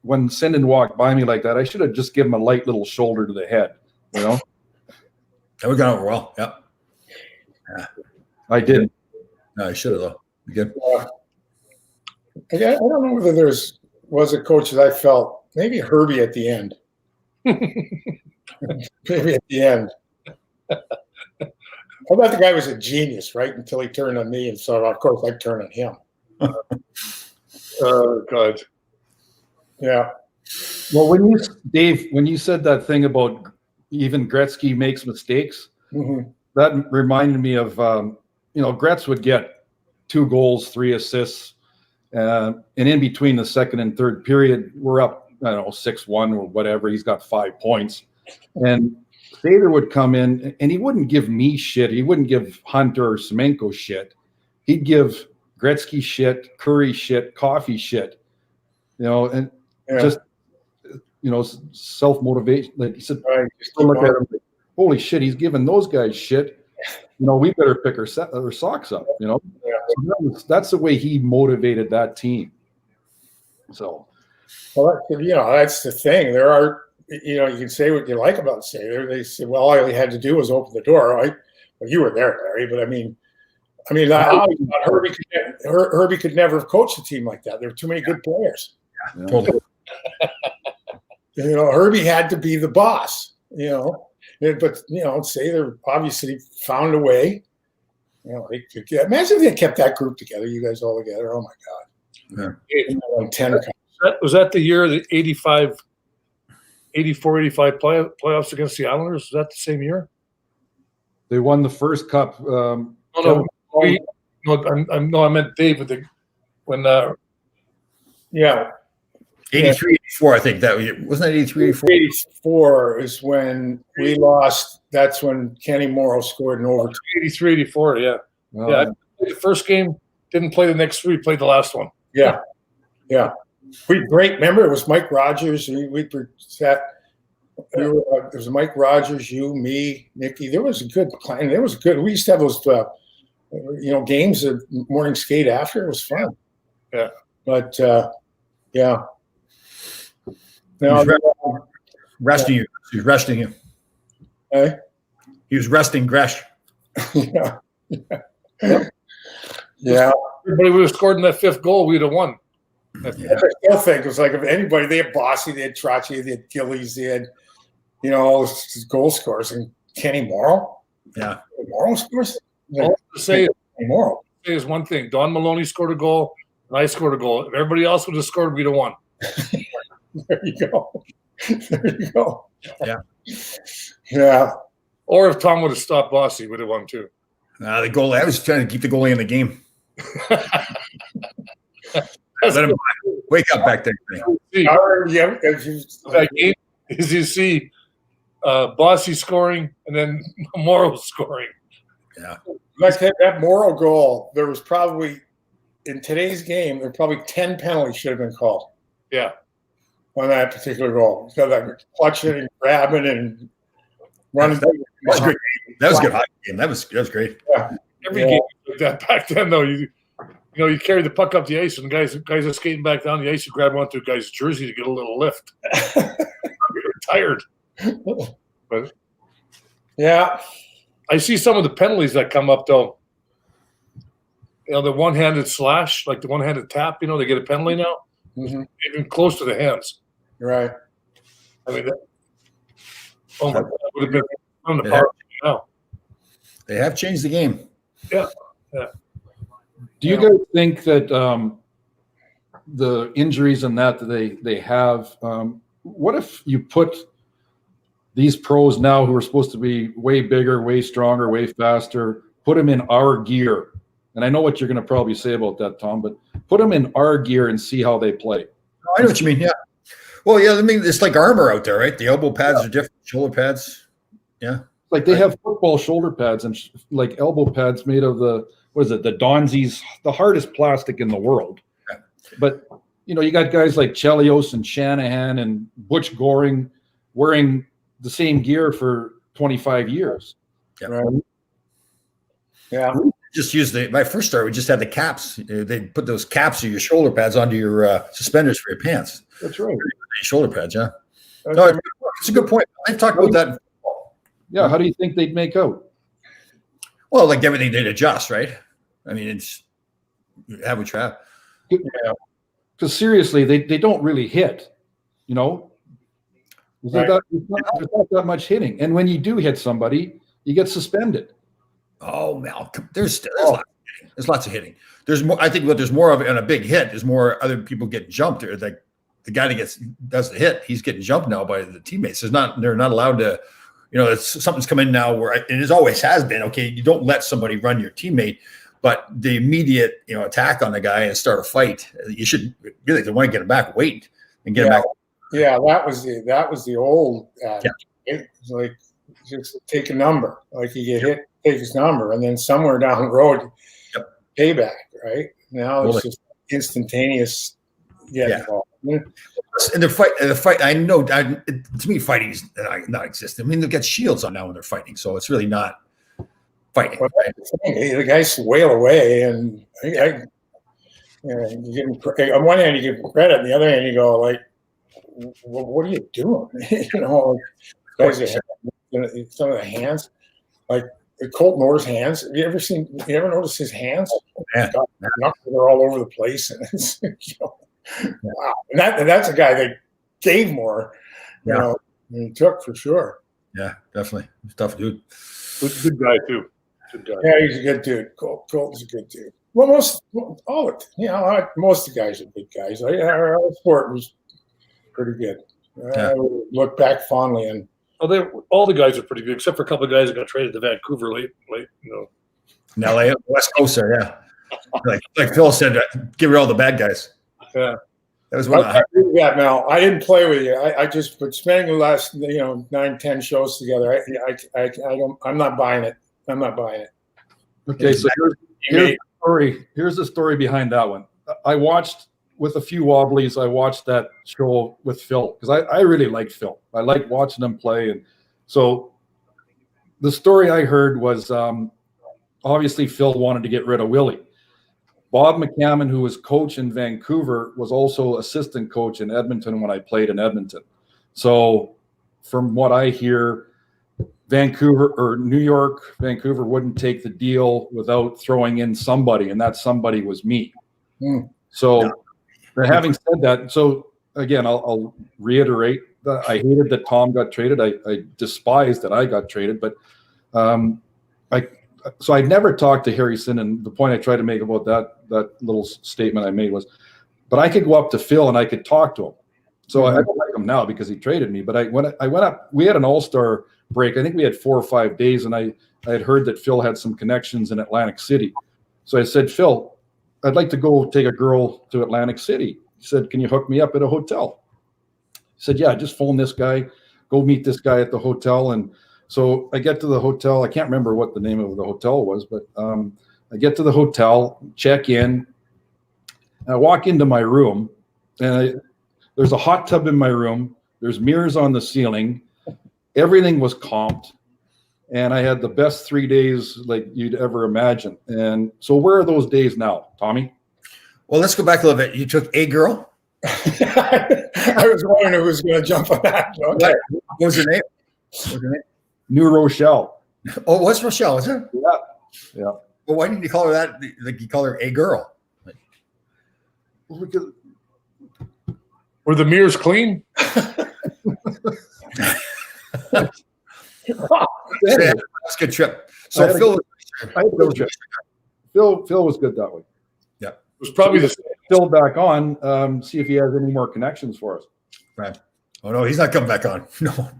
when Sinden walked by me like that. I should have just given him a light little shoulder to the head. You know, That would gone over well. Yeah. I did. No, I should have though. You good? I don't know whether was a coach that I felt maybe Herbie at the end. Maybe at the end. I thought the guy was a genius, right? Until he turned on me, and so of course I turned on him. Oh God. Yeah. Well, Dave, when you said that thing about even Gretzky makes mistakes, that reminded me of Gretz would get 2 goals, 3 assists, and in between the second and third period, we're up, 6-1 or whatever. He's got 5 points, and Sater would come in, and he wouldn't give me shit. He wouldn't give Hunter or Semenko shit. He'd give Gretzky shit, Curry shit, Coffee shit, and just self-motivation. Like he said, look at him, like, holy shit, he's giving those guys shit. We better pick our socks up. So that's the way he motivated that team. So, well, that's the thing. There are, you can say what you like about Sater. They said, well, all he had to do was open the door, right? Well, you were there, Larry, but I Herbie could never have coached a team like that. There were too many good players. Yeah, totally. Herbie had to be the boss, but Sater obviously found a way. Imagine if they kept that group together, you guys all together. Oh my God. Yeah. 10. Was that the year, the 84, 85 playoffs against the Islanders? Was that the same year? They won the first cup. I meant Dave with yeah. 83, 84, I think that wasn't that 83, 84? 84 is when we lost. That's when Kenny Morrow scored an overtime. 83, 84, yeah. I played the first game, didn't play the next 3, played the last one. Yeah. Remember, it was Mike Rogers. It was Mike Rogers, you, me, Nikki. There was a good plan. We used to have those, games of morning skate after. It was fun. Yeah. But, yeah. Now, resting you. He was resting you. Hey? He was resting Gresh. Yeah. Everybody would have scored in that 5th goal, we'd have won. I still think it was like if anybody, they had Bossy, they had Trotty, they had Gillies, they had, all those goal scorers, and Kenny Morrow. Yeah. Morrow scores? All to say Morrow. is one thing. Don Maloney scored a goal, and I scored a goal. If everybody else would have scored, we'd have won. There you go. Yeah. Yeah. Or if Tom would have stopped Bossy, we'd have won too. The goalie, I was trying to keep the goalie in the game. Let him wake up back there. That game is you see Bossy scoring and then Morrow scoring. Yeah. Like that Morrow goal, there was probably, in today's game, there were probably 10 penalties should have been called. Yeah. On that particular goal. So that clutching and grabbing and running. That was great. That was a good hockey game. That was great. Yeah. Every game like that back then, though, you carry the puck up the ice, and guys are skating back down the ice. You grab onto a guy's jersey to get a little lift. You're tired. But yeah, I see some of the penalties that come up though. The one-handed slash, like the one-handed tap. They get a penalty now, even close to the hands. Right. I mean, oh my God, that would have been on the power now. They have changed the game. Yeah. Do you guys think that the injuries and that they have, what if you put these pros now who are supposed to be way bigger, way stronger, way faster, put them in our gear? And I know what you're going to probably say about that, Tom, but put them in our gear and see how they play. I know what you mean. Yeah. Well, yeah, I mean, it's like armor out there, right? The elbow pads are different, shoulder pads. Yeah. Like they have football shoulder pads and like elbow pads made of the Donzies, the hardest plastic in the world. Yeah. But you got guys like Chelios and Shanahan and Butch Goring wearing the same gear for 25 years. Yeah. Right. Yeah. Just use my first start. We just had the caps. They put those caps of your shoulder pads onto your suspenders for your pants. That's right. Shoulder pads, yeah. No, it's a good point. I've talked about that. Yeah. How do you think they'd make out? Well, like everything they'd adjust, right? I mean, it's have what you have. Yeah. Because seriously, they don't really hit. There's not that much hitting, and when you do hit somebody, you get suspended. Oh, Malcolm, there's lots of hitting. There's more. I think what there's more of it on a big hit is more other people get jumped, or like the guy that does the hit, he's getting jumped now by the teammates. They're not allowed to. Something's come in now where it always has been. Okay, you don't let somebody run your teammate, but the immediate attack on the guy and start a fight, you should really, if they want to get him back, wait and get him back. Yeah, that was the old. It's like just take a number. Like you get hit, take his number, and then somewhere down the road, payback. Right now, it's just instantaneous. Yeah. And the fight. I know. To me, fighting is not existent. I mean, they've got shields on now when they're fighting, so it's really not fighting. Well, right? The guys wail away, and you give him, on one hand you give him credit, on the other hand you go like, well, what are you doing? Guys are some of the hands, like Colt Moore's hands. Have you ever noticed his hands? Yeah. They're all over the place, and it's wow. And that's a guy that gave more, than he took for sure. Yeah, definitely. He's a tough dude. Good guy too. Good guy. Yeah, he's a good dude. Colt is a good dude. Well, most of the guys are good guys. Our sport was pretty good. I look back fondly and. All the guys are pretty good, except for a couple of guys that got traded to Vancouver late. In LA, West Coast there, yeah. Like Phil said, get rid of all the bad guys. Yeah, that was one. I agree with that, Mel. I didn't play with you. I just, but spending the last 9-10 shows together, I'm not buying it. I'm not buying it. Okay, so here's the story. Here's the story behind that one. I watched. With a few wobblies, I watched that show with Phil because I really liked Phil. I liked watching him play. And so the story I heard was obviously Phil wanted to get rid of Willie. Bob McCammon, who was coach in Vancouver, was also assistant coach in Edmonton when I played in Edmonton. So from what I hear, Vancouver wouldn't take the deal without throwing in somebody, and that somebody was me. So having said that, so again, I'll reiterate that I hated that Tom got traded. I despised that I got traded, but so I never talked to Harrison, and the point I tried to make about that little statement I made was, but I could go up to Phil and I could talk to him. So I don't like him now because he traded me. But I went up. We had an All-Star break. I think we had 4 or 5 days, and I had heard that Phil had some connections in Atlantic City. So I said, Phil, I'd like to go take a girl to Atlantic City. He said, can you hook me up at a hotel? He said, yeah, just phone this guy, go meet this guy at the hotel. And so I get to the hotel. I can't remember what the name of the hotel was, but I get to the hotel, check in, and I walk into my room, and there's a hot tub in my room. There's mirrors on the ceiling. Everything was comped. And I had the best 3 days like you'd ever imagine. And so where are those days now, Tommy? Well, let's go back a little bit. You took a girl? I was wondering who was going to jump on that. Okay. What was her name? New Rochelle. Oh, what's Rochelle? Is it? Yeah. Well, why didn't you call her that? Like you call her a girl? Because were the mirrors clean? Yeah, that's a good trip. So Phil was good that way. Yeah, it was probably the Phil back on. See if he has any more connections for us. Right. Oh no, he's not coming back on. No.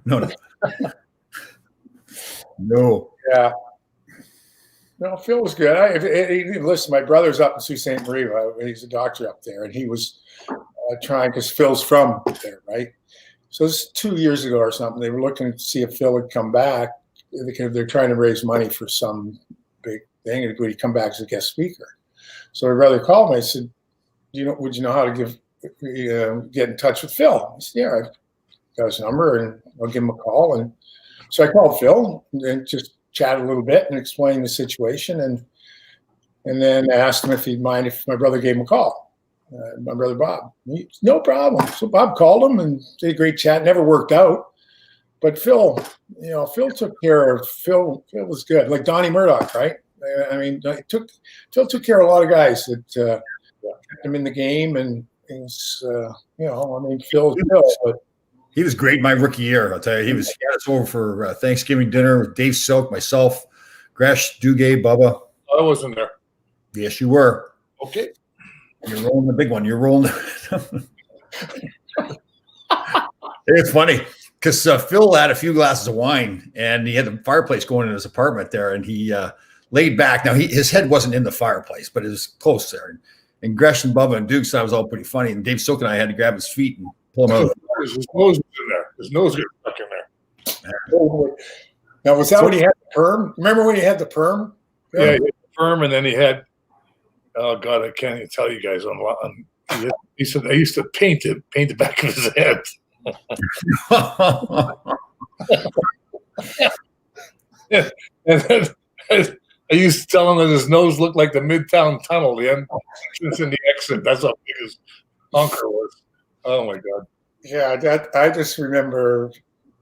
No. Yeah. No, Phil was good. Listen, my brother's up in Sault Ste. Marie. He's a doctor up there, and he was trying, because Phil's from there, right? So this is 2 years ago or something. They were looking to see if Phil would come back. They're trying to raise money for some big thing, and would he come back as a guest speaker? So my brother called me. I said, would you know how to get in touch with Phil? I said, yeah, I got his number, and I'll give him a call. And so I called Phil and just chatted a little bit and explained the situation, and then asked him if he'd mind if my brother gave him a call. My brother Bob. No problem. So Bob called him and did a great chat. Never worked out, but Phil took care of Phil. Phil was good, like Donnie Murdoch, right? I mean, Phil took care of a lot of guys that kept him in the game, and he's, Phil. But he was great my rookie year. I'll tell you, he had us over for Thanksgiving dinner with Dave Silk, myself, Gresh, Duguay, Bubba. I wasn't there. Yes, you were. Okay. You're rolling the big one. You're rolling. It's funny because Phil had a few glasses of wine, and he had the fireplace going in his apartment there, and he laid back. Now, his head wasn't in the fireplace, but it was close there. And Gresh and Bubba and Duke thought it was all pretty funny. And Dave Silk and I had to grab his feet and pull him out. His nose was in there. His nose got stuck in there. Now, was that when he had the perm? Remember when he had the perm? Yeah, he had the perm, and then he had, oh, God, I can't even tell you guys. He said, I used to paint the back of his head. And then I used to tell him that his nose looked like the Midtown Tunnel, the entrance and the exit. That's how big his honker was. Oh, my God. Yeah, I just remember.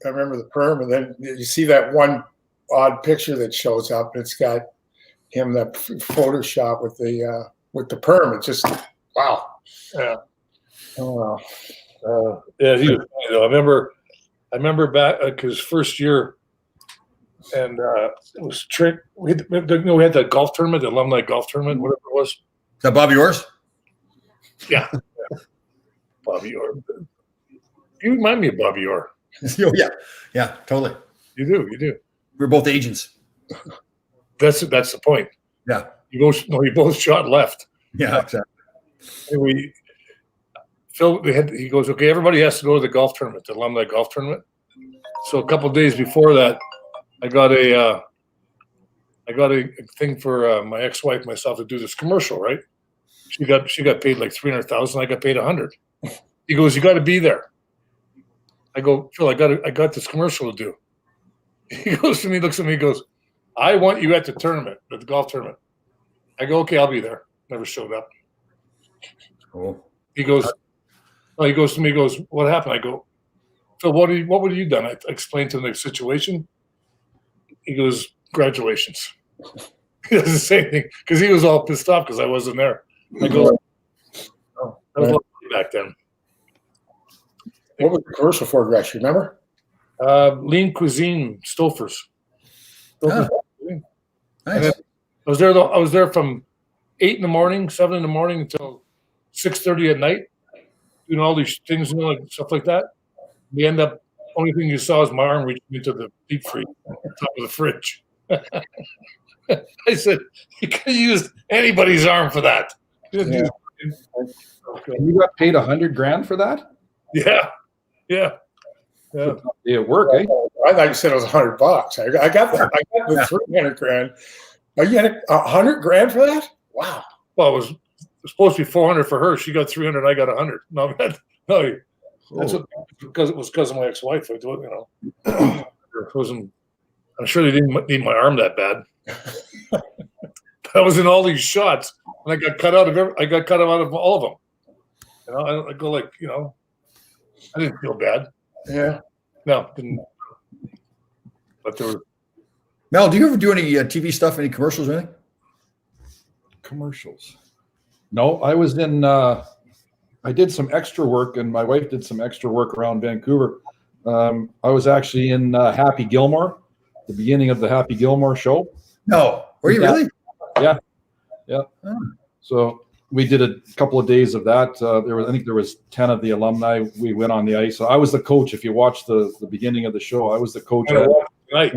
I remember the perm, and then you see that one odd picture that shows up. It's got him, that Photoshop with the perm. It's just wow. Yeah. Oh, yeah, he was funny, though. I remember back his first year, and it was trick. We had the golf tournament, the alumni golf tournament, whatever it was. Is that Bobby Orr? Yeah. Bobby Orr. You remind me of Bobby Orr. Oh, yeah, totally. You do. We're both agents. That's the point. Yeah. You both shot left. Yeah, exactly. And Phil, he goes, okay, everybody has to go to the golf tournament, the alumni golf tournament. So a couple of days before that, I got a thing for my ex-wife, myself, to do this commercial, right? She got paid like $300,000. I got paid $100. He goes, you got to be there. I go, Phil, I got this commercial to do. He goes to me, looks at me, goes, I want you at the tournament, at the golf tournament. I go, okay, I'll be there. Never showed up. Cool. He goes to me, he goes, what happened? I go, Phil, what would you done? I explained to him the situation. He goes, congratulations. He does the same thing because he was all pissed off because I wasn't there. I go, oh, that was a lot back then. what was the commercial for, Gresh? You remember? Lean Cuisine Stofers. Oh, nice. I was there from 8 in the morning, 7 in the morning until 6:30 at night, doing all these things, like stuff like that. We end up, only thing you saw is my arm reaching into the deep freeze on top of the fridge. I said, you could have used anybody's arm for that. Yeah. You got paid $100,000 for that? Yeah. It worked, eh? I thought you said it was $100. I got that. I got the $300,000. Are you getting $100,000 for that? Wow. Well, it was supposed to be $400 for her. She got $300. I got $100. No, it was because of my ex-wife. I do it, it wasn't. I'm sure they didn't need my arm that bad. I was in all these shots, and I got cut out of all of them. I go like, I didn't feel bad. Yeah. No, didn't. But there were. Mel, do you ever do any TV stuff, any commercials or anything? Commercials. No, I was in. I did some extra work, and my wife did some extra work around Vancouver. I was actually in Happy Gilmore, the beginning of the Happy Gilmore show. No, were you really? Yeah. Oh. So we did a couple of days of that. I think there was 10 of the alumni. We went on the ice. So I was the coach. If you watch the beginning of the show, I was the coach. Tonight.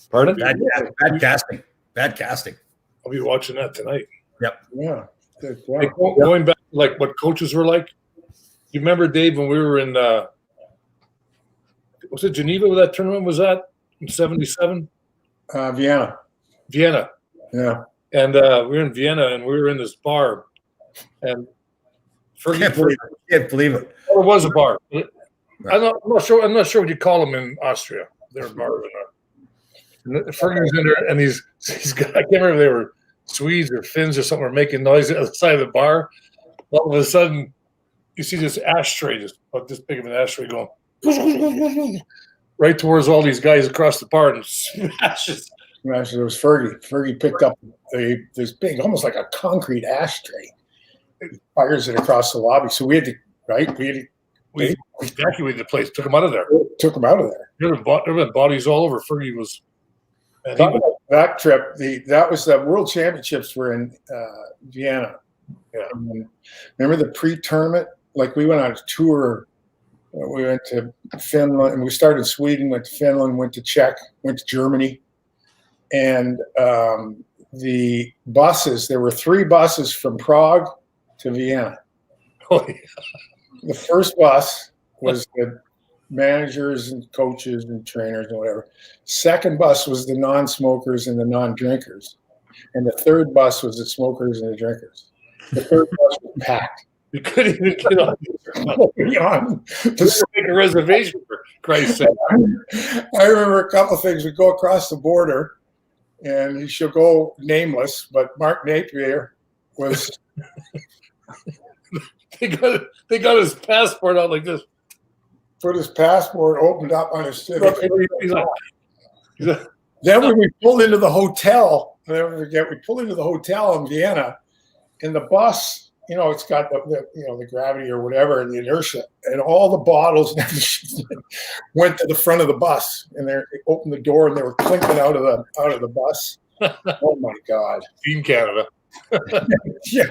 Pardon? Bad casting. Bad casting. I'll be watching that tonight. Yep. Yeah. Like, going back to like what coaches were like. You remember, Dave, when we were in was it Geneva where that tournament was at in '77? Vienna. Vienna. Yeah. And we were in Vienna, and we were in this bar, and Fergie. Can't believe it. It was a bar. I'm not sure. I'm not sure what you call them in Austria. They're bars. And Fergie was in there, and these guys, I can't remember if they were Swedes or Finns or something, were making noise at the side of the bar. All of a sudden, you see this ashtray, just about this big of an ashtray, going right towards all these guys across the bar and smashes. It was Fergie. Fergie picked up this big, almost like a concrete ashtray. It fires it across the lobby. So we had to, right? We evacuated the place, took them out of there. Took them out of there. There have been bodies all over. Fergie was. That trip, that was the World Championships were in Vienna. Yeah. Remember the pre-tournament? Like we went on a tour. We went to Finland, and we started in Sweden, went to Finland, went to Czech, went to Germany. And the buses, there were 3 buses from Prague to Vienna. Oh, yeah. The first bus was the managers and coaches and trainers and whatever. Second bus was the non-smokers and the non-drinkers. And the third bus was the smokers and the drinkers. The third bus was packed. You couldn't even get on. Just make a reservation, for Christ's sake. I remember a couple of things. We go across the border, and he should go nameless, but Mark Napier was. They got his passport out like this. Put his passport, opened up on his city. He's like, Then when we pulled into the hotel, I'll never forget, we pulled into the hotel in Vienna, and the bus, it's got the gravity or whatever, and the inertia, and all the bottles and everything went to the front of the bus, and they opened the door, and they were clinking out of the bus. Oh my God! Team Canada. Yeah,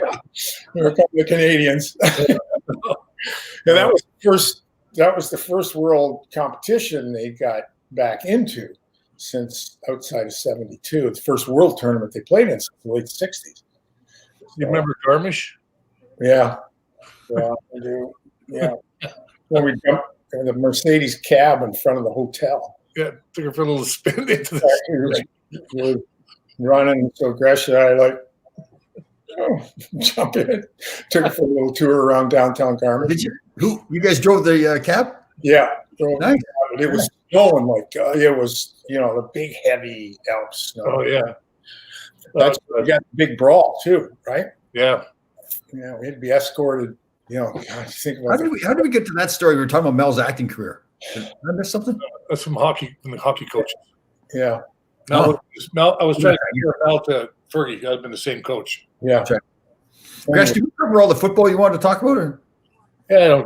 there were a couple of Canadians. And that was the first world competition they got back into since outside of '72. The first world tournament they played in since the late '60s. You remember Garmisch? Yeah, I do. Yeah, when we jumped in the Mercedes cab in front of the hotel. Yeah, took her for a little spin into the. We were running so aggressive. I jump in. Took her for a little tour around downtown Garmisch. Did you? You guys drove the cab? Yeah, nice. It was snowing like it was, the big heavy Alps snow. Oh yeah, that's we got the big brawl too, right? Yeah. Yeah, we had to be escorted. God, think about how did we get to that story? We were talking about Mel's acting career. Did I miss something? That's from the hockey coaches. Yeah. Mel, I was trying to compare Mel to Fergie. I've been the same coach. Yeah. Gresh, did you cover all the football you wanted to talk about? Or? Yeah,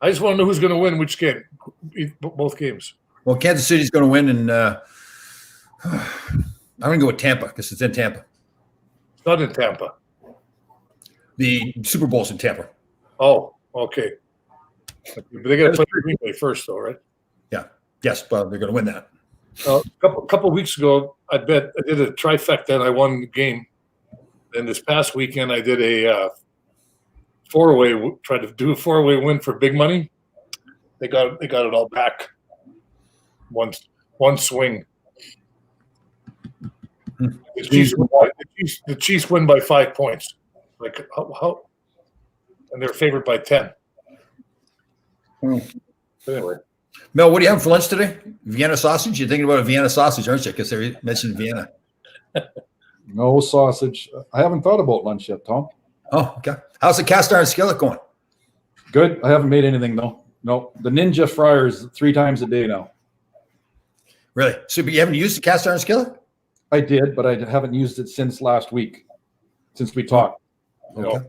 I just want to know who's going to win which game, both games. Well, Kansas City's going to win, and I'm going to go with Tampa because it's in Tampa. It's not in Tampa. The Super Bowl's in Tampa. Oh, okay. But they got to play Green Bay first, though, right? Yeah. Yes, but they're going to win that. A couple of weeks ago, I did a trifecta and I won the game. And this past weekend, I did a tried to do a 4-way win for big money. They got it all back. One swing. The Chiefs win by 5 points. Like how? And they're favored by 10. Anyway. Mel, what do you have for lunch today? Vienna sausage? You're thinking about a Vienna sausage, aren't you? Because they mentioned Vienna. No sausage. I haven't thought about lunch yet, Tom. Oh, okay. How's the cast iron skillet going? Good. I haven't made anything, though. No. The Ninja fryer is 3 times a day now. Really? So you haven't used the cast iron skillet? I did, but I haven't used it since last week, since we talked. Okay.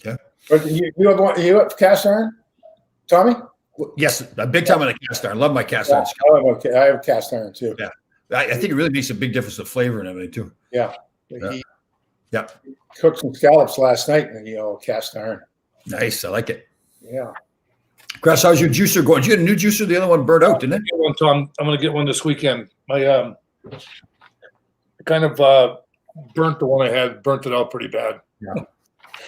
Yeah. But you have cast iron, Tommy? Yes, a big time on a cast iron. Love my cast iron skillet. Okay, I have cast iron too. Yeah, I think it really makes a big difference to flavor and everything too. Yeah. He cooked some scallops last night in the cast iron. Nice, I like it. Yeah. Chris, how's your juicer going? Did you get a new juicer? The other one burned out, didn't it? I'm going to get one this weekend. My kind of burnt the one I had, burnt it out pretty bad. Yeah.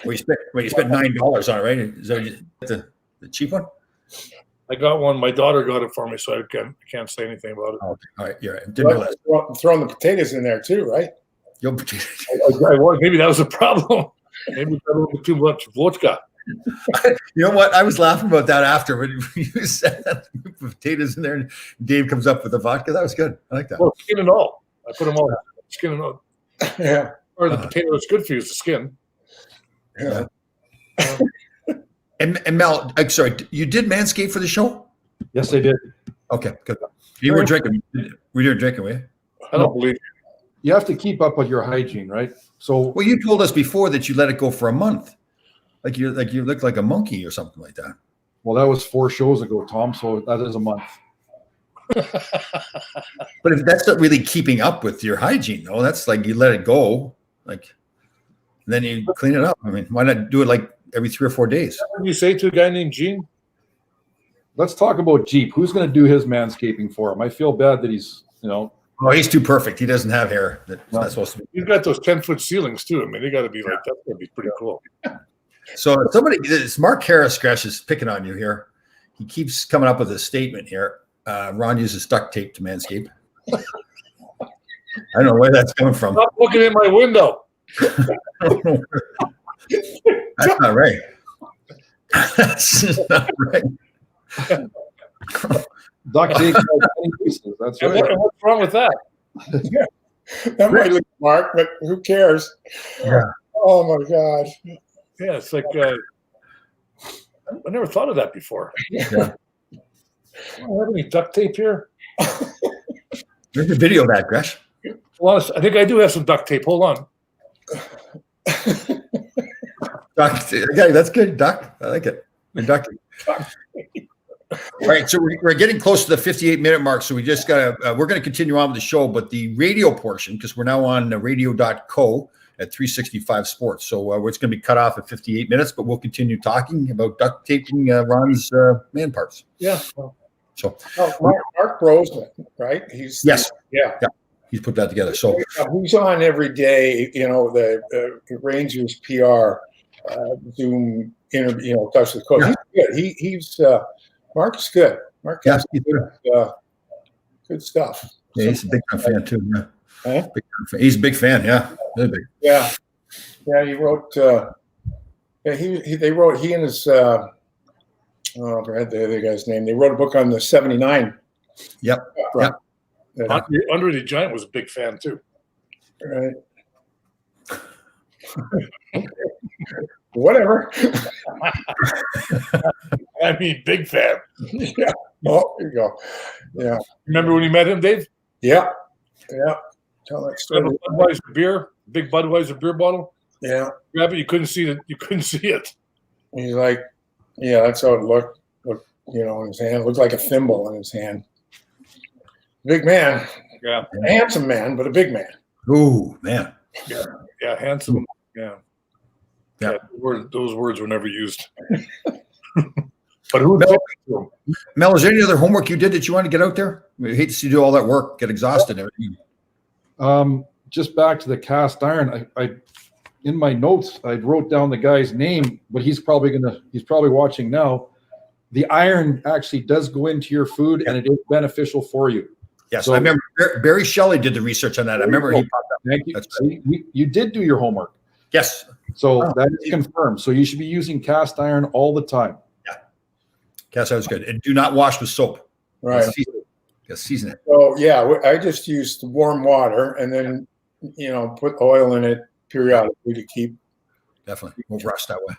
Well, you spent $9 on it, right? Is that the cheap one? I got one. My daughter got it for me, so I can't say anything about it. Oh, okay. All right, you're right. Didn't know that. Throwing the potatoes in there too, right? Maybe that was a problem. Maybe we got a little bit too much vodka. You know what? I was laughing about that after when you said that potatoes in there and Dave comes up with the vodka. That was good. I like that. Well, skin and all. I put them all skin and all. Yeah. Or the potato that's good for you is the skin. Yeah. And Mel, I'm sorry, you did Manscaped for the show? Yes, I did. Okay, good. You were drinking. We were drinking, were you? I don't believe you. You have to keep up with your hygiene, right? So, Well, you told us before that you let it go for a month. Like you look like a monkey or something like that. well, that was 4 shows ago, Tom. So that is a month. But if that's not really keeping up with your hygiene, though, that's like you let it go, like, and then you clean it up. I mean, why not do it like every 3 or 4 days? What did you say to a guy named Gene? Let's talk about Jeep. Who's going to do his manscaping for him? I feel bad that he's, Oh, he's too perfect. He doesn't have hair. That's not supposed to be. He's got those 10-foot ceilings too. I mean, they got to be like that's going to be pretty cool. So this Mark Harris Gresh is picking on you here. He keeps coming up with a statement here. Ron uses duct tape to manscape. I don't know where that's coming from. Stop looking in my window. That's not right. That's not right. duct tape. That's And right. what's wrong with that? That might look Mark, but who cares? Yeah. Oh my God. Yeah, it's like I never thought of that before. Yeah. I don't have any duct tape here. There's a video of that, Gresh. Well, I think I do have some duct tape. Hold on. Duck. Okay, that's good. Duck. I like it. Duck. All right, so we're getting close to the 58-minute mark, so we just got to we're going to continue on with the show, but the radio portion, because we're now on radio.co at 365 Sports, so it's going to be cut off at 58 minutes, but we'll continue talking about duct taping Ron's man parts. Yeah. So Mark Brosman, right? He's yes, yeah. He's put that together. So He's on every day. The Rangers PR Zoom interview. Touch the coach. Yeah. He's good. Mark's good. Mark has good stuff. yeah, he's a big fan too. Yeah. Huh? He's a big fan. Yeah, really big. Yeah. He wrote. They wrote. He and his. I forgot the other guy's name. They wrote a book on the '79. Yep. Right. Andre the Giant was a big fan too. Right. Whatever. I mean, big fan. Yeah. Oh, there you go. Yeah. Remember when you met him, Dave? Yeah. Yeah. Tell that Have story. a Budweiser beer, big Budweiser beer bottle. Yeah. Grab it. You couldn't see it. You couldn't see it. He's like, yeah, that's how it looked. In his hand. It looked like a thimble in his hand. Big man. Yeah. A handsome man, but a big man. Ooh, man. Yeah. Handsome. Yeah. Yeah. Those words were never used. But who knows? Mel, is there any other homework you did that you want to get out there? I hate to see you do all that work, get exhausted and everything. Just back to the cast iron. I in my notes I wrote down the guy's name, but he's probably watching now. The iron actually does go into your food, and it is beneficial for you. Yes, So- I remember Barry Shelley did the research on that. I remember he popped up. Thank you. That's See, you did do your homework, Yes. so that is confirmed. So you should be using cast iron all the time. Yes, that was good. And do not wash with soap. Right. Season it. So yeah, I just used warm water and then put oil in it periodically to keep. Definitely. Won't rust that way.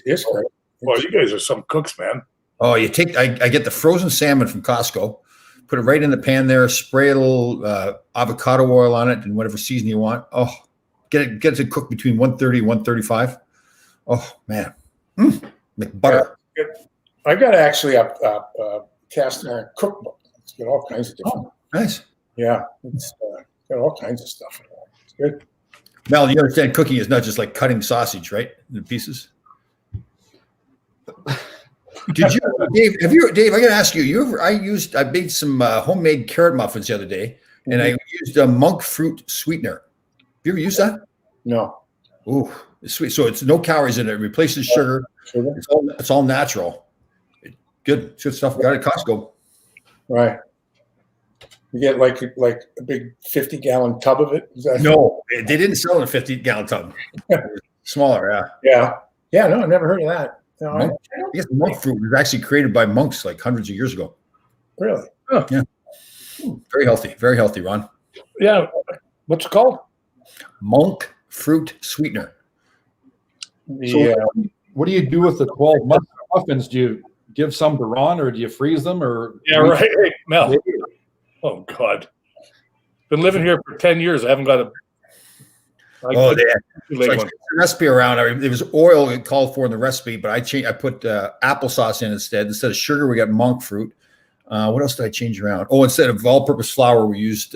It's great. Well, you guys are some cooks, man. Oh, I get the frozen salmon from Costco, put it right in the pan there, spray a little avocado oil on it and whatever season you want. Oh, get it to cook between 130 and 135. Oh, man. Like butter. Yeah. I got actually a cast iron cookbook. It's got all kinds of different. Nice. Yeah, it's got all kinds of stuff. It's good. Mel, you understand cooking is not just like cutting sausage, right? In pieces. Did you, Dave? I got to ask you. I made some homemade carrot muffins the other day, and I used a monk fruit sweetener. Have you ever used that? No. Ooh, it's sweet. So it's no calories in it. It replaces sugar. It's all natural. Good. It's good stuff. Got it at Costco. Right. You get like a big 50-gallon tub of it? No, they didn't sell in a 50-gallon tub. Smaller, yeah. Yeah. Yeah, no, I never heard of that. No, I guess monk fruit was actually created by monks like hundreds of years ago. really? Oh. Yeah. Very healthy, Ron. Yeah. What's it called? Monk fruit sweetener. Yeah. What do you do with the 12 muffins? Do you give some to Ron, or do you freeze them? Or Yeah, right. Hey, Mel. Oh God. Been living here for 10 years. I haven't got a. They had the recipe around. It was oil it called for in the recipe, but I put applesauce in instead. Instead of sugar, we got monk fruit. What else did I change around? Oh, instead of all-purpose flour, we used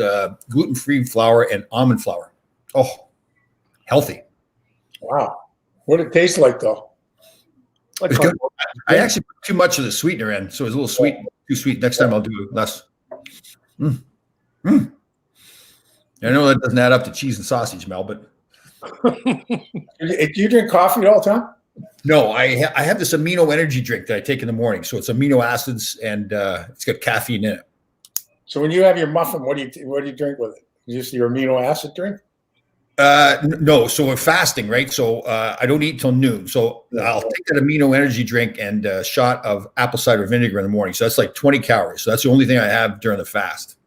gluten-free flour and almond flour. Oh, healthy. Wow. What did it taste like, though? It's good. I actually put too much of the sweetener in, so it's a little sweet, too sweet. Next time I'll do less. I know that doesn't add up to cheese and sausage, Mel, but Do you drink coffee all the time? no, I have this amino energy drink that I take in the morning. So it's amino acids and it's got caffeine in it. So when you have your muffin, what do you drink with it? Just your amino acid drink? No, so we're fasting, right? So I don't eat till noon. So I'll take that amino energy drink and a shot of apple cider vinegar in the morning. So that's like 20 calories. So that's the only thing I have during the fast.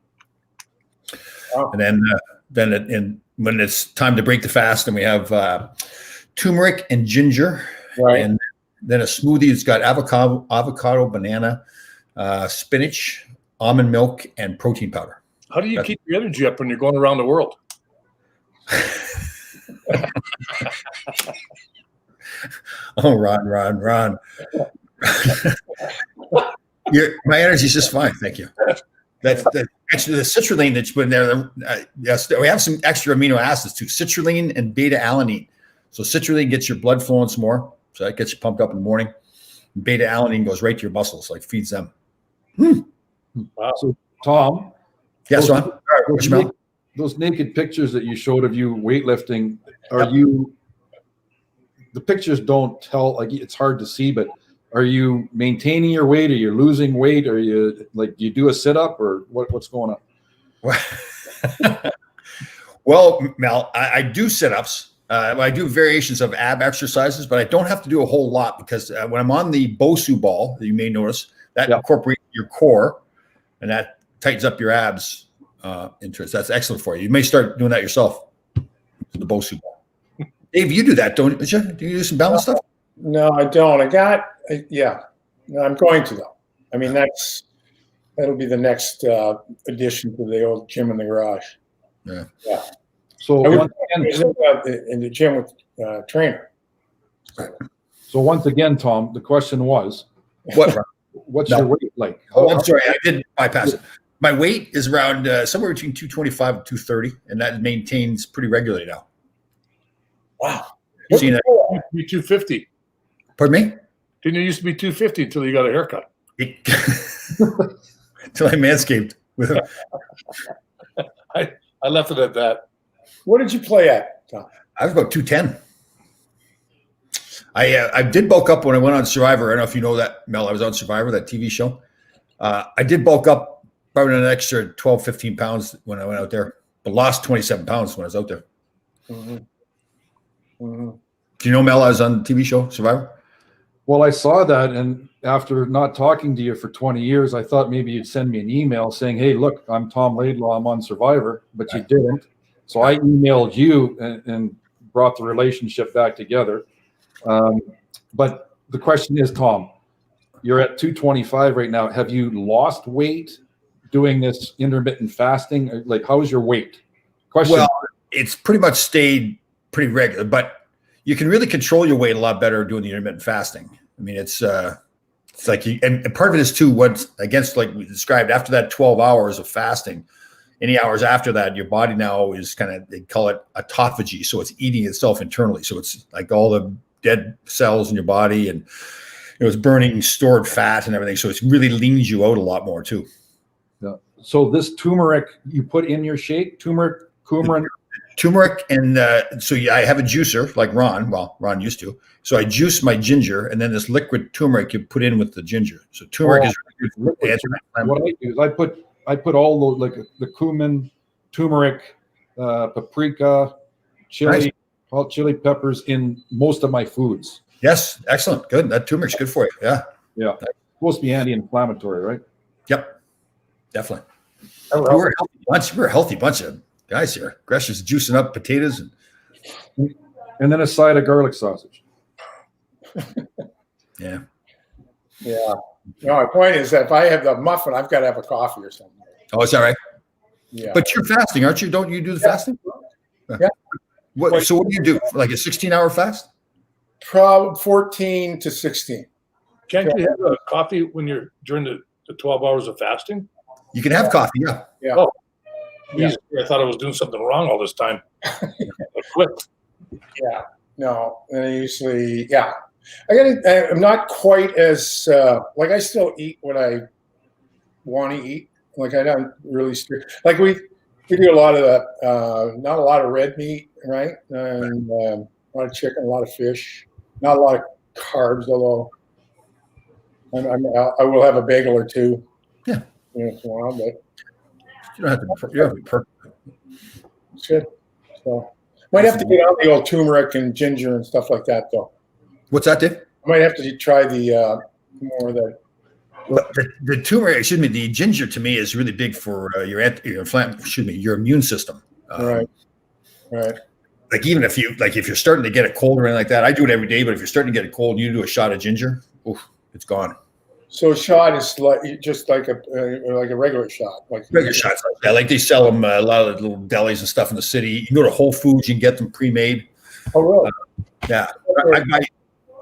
Wow. And then when it's time to break the fast, then we have turmeric and ginger, Right. and then a smoothie that's got avocado, banana, spinach, almond milk, and protein powder. How do you keep your energy up when you're going around the world? Oh, Ron. My energy's just fine, thank you. Actually, the citrulline that you put in there, yes, we have some extra amino acids too, citrulline and beta-alanine. So citrulline gets your blood flowing some more, so that gets you pumped up in the morning. Beta-alanine goes right to your muscles, like feeds them. Wow. So, Tom, Yes, Ron. those naked pictures that you showed of you weightlifting, are you? The pictures don't tell. Like, it's hard to see, but are you maintaining your weight? Are you losing weight? Are you you do a sit up, or what's going on? Well, Mel, I do sit-ups. I do variations of ab exercises, but I don't have to do a whole lot because when I'm on the Bosu ball, you may notice that incorporates your core and that tightens up your abs interest. That's excellent for you. You may start doing that yourself. The Bosu ball. Dave, you do that, don't you? Do you do some balance stuff? No, I don't. No, I'm going to though. I mean, that'll be the next addition to the old gym in the garage. Yeah. So I was in the gym with trainer. So once again, Tom, the question was, What? what's your weight like? Oh, I'm sorry, I did bypass it. My weight is around somewhere between 225 and 230, and that maintains pretty regularly now. Wow. Seen that? It used to be 250. Pardon me? Didn't it used to be 250 until you got a haircut? Until I manscaped with him. I left it at that. What did you play at, Tom? I was about 210. I did bulk up when I went on Survivor. I don't know if you know that, Mel. I was on Survivor, that TV show. I did bulk up probably an extra 12, 15 pounds when I went out there, but lost 27 pounds when I was out there. Mm-hmm. Mm-hmm. Do you know, Mel, I was on the TV show Survivor? Well, I saw that, and after not talking to you for 20 years, I thought maybe you'd send me an email saying, "Hey, look, I'm Tom Laidlaw. I'm on Survivor," but you didn't. So I emailed you and brought the relationship back together. But the question is, Tom, you're at 225 right now. Have you lost weight doing this intermittent fasting? Like, how's your weight? Question. Well, it's pretty much stayed pretty regular, but you can really control your weight a lot better doing the intermittent fasting. I mean, it's like, and part of it is too, what's against, like we described, after that 12 hours of fasting, any hours after that, your body now is kind of, they call it autophagy. So it's eating itself internally. So it's like all the dead cells in your body, and it's burning stored fat and everything. So it really leans you out a lot more too. Yeah. So this turmeric you put in your shake, turmeric, turmeric, and I have a juicer like Ron. Well, Ron used to. So I juice my ginger, and then this liquid turmeric you put in with the ginger. So turmeric is really good for what I do is I put all those, like the cumin, turmeric, paprika, chili, Nice. all chili peppers in most of my foods. Yes, excellent, good. That turmeric's good for you. Yeah, Yeah, supposed to be anti-inflammatory, right? yep, definitely. Hello. We're a healthy bunch. We're a healthy bunch of guys here. Gresham's juicing up potatoes And then a side of garlic sausage. yeah. Yeah. No, my point is that if I have the muffin, I've got to have a coffee or something. Oh, it's all right. Yeah. But you're fasting, aren't you? Don't you do the fasting? Yeah. So what do you do? Like a 16-hour fast? Probably 14 to 16. Can't you have a coffee when you're during the 12 hours of fasting? You can have coffee, yeah. Yeah. Oh. Yeah. I thought I was doing something wrong all this time. I quit. Yeah. No. And I usually, yeah. I'm not quite as like I still eat what I want to eat. Like I don't really like we do a lot of that. Not a lot of red meat, right? And a lot of chicken, a lot of fish, not a lot of carbs. Although I will have a bagel or two. Yeah. Once in a while, but You don't have to be perfect. it's good. So might have to get out the old turmeric and ginger and stuff like that, though. What's that, Dave? I might have to try the more of the. Well, the turmeric, the ginger to me is really big for your immune system. Right. Like even if you're starting to get a cold or anything like that, I do it every day. But if you're starting to get a cold, you do a shot of ginger. Oof, it's gone. So a shot is just like a regular shot, like Regular shots, yeah. Like they sell them a lot of the little delis and stuff in the city. You can go to Whole Foods, you can get them pre-made. Oh, really? Yeah,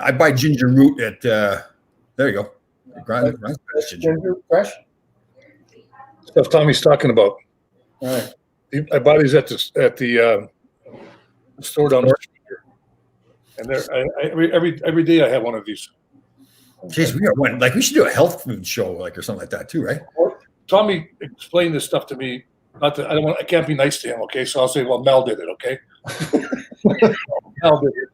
I buy ginger root at. There you go. Grind Ginger fresh. Stuff Tommy's talking about. All right. I buy these at the store down the street, and every day I have one of these. Jeez, we should do a health food show or something like that too, right? Tommy explained this stuff to me. I can't be nice to him, okay? So I'll say, well, Mel did it, okay? Mel did it.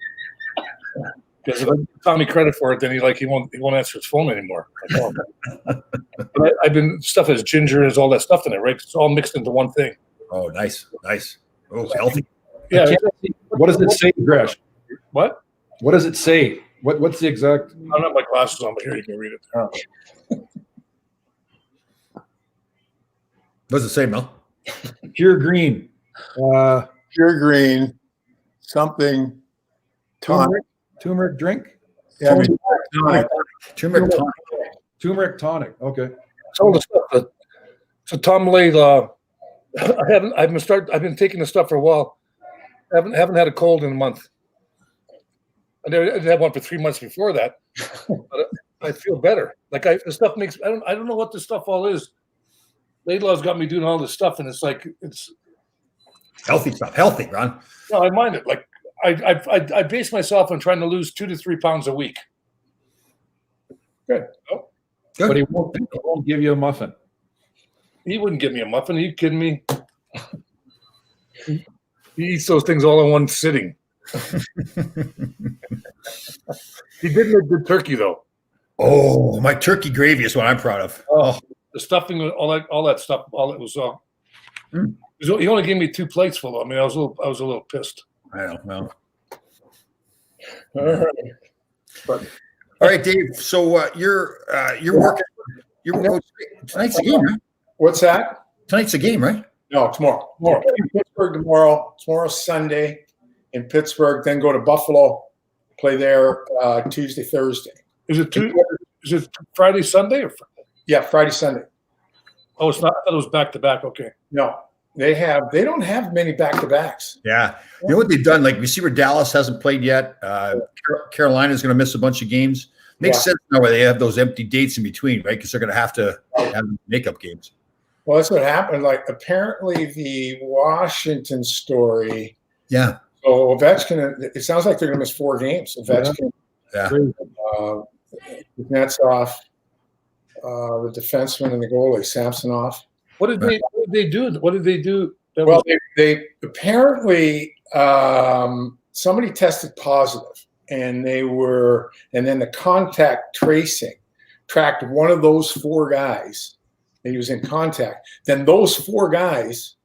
Because if I give Tommy credit for it, then he won't answer his phone anymore. But I've been stuff has ginger and all that stuff in it, right? It's all mixed into one thing. Oh, nice. Oh, healthy. Yeah. What does it say, Gresh? What? What does it say? What's the exact? I don't have my glasses on, but here you can read it. What does it say, Mel? Pure green. Pure green. Something. Turmeric drink. Yeah, Turmeric tonic. Turmeric tonic. Okay. So the stuff. So Tom laid. I've been taking the stuff for a while. Haven't had a cold in a month. I didn't have one for 3 months before that. But I feel better. Like the stuff makes. I don't know what this stuff all is. Laidlaw's got me doing all this stuff, and it's like it's Healthy stuff. Healthy, Ron. no, I mind it. Like I base myself on trying to lose 2 to 3 pounds a week. Good. Oh, Good. But he won't give you a muffin. he wouldn't give me a muffin. Are you kidding me? He eats those things all in one sitting. He did make good turkey though. Oh, my turkey gravy is what I'm proud of. Oh, the stuffing, all that stuff, all it was. He only gave me 2 plates full. I mean, I was a little pissed. I don't know. All right. All right, Dave. So you're working. Tonight's a game, right? What's that? Tonight's a game, right? No, tomorrow. In Pittsburgh tomorrow. Tomorrow's Sunday in Pittsburgh. Then go to Buffalo. Play there Tuesday, Thursday. Is it Friday, Sunday, or Yeah, Friday, Sunday. oh, it's not? I thought it was back to back. Okay. No, they don't have many back-to-backs. Yeah. You know what they've done? Like we see where Dallas hasn't played yet. Carolina's going to miss a bunch of games. Makes sense now where they have those empty dates in between, right? Because they're going to have makeup games. Well, that's what happened. Like apparently the Washington story. Yeah. So Ovechkin, it sounds like they're going to miss 4 games. Ovechkin, Yeah. Kuznetsov, the defenseman and the goalie, Samsonov. What did they do? What did they do Well, they apparently somebody tested positive, and then the contact tracing tracked one of those 4 guys that he was in contact. Then those 4 guys,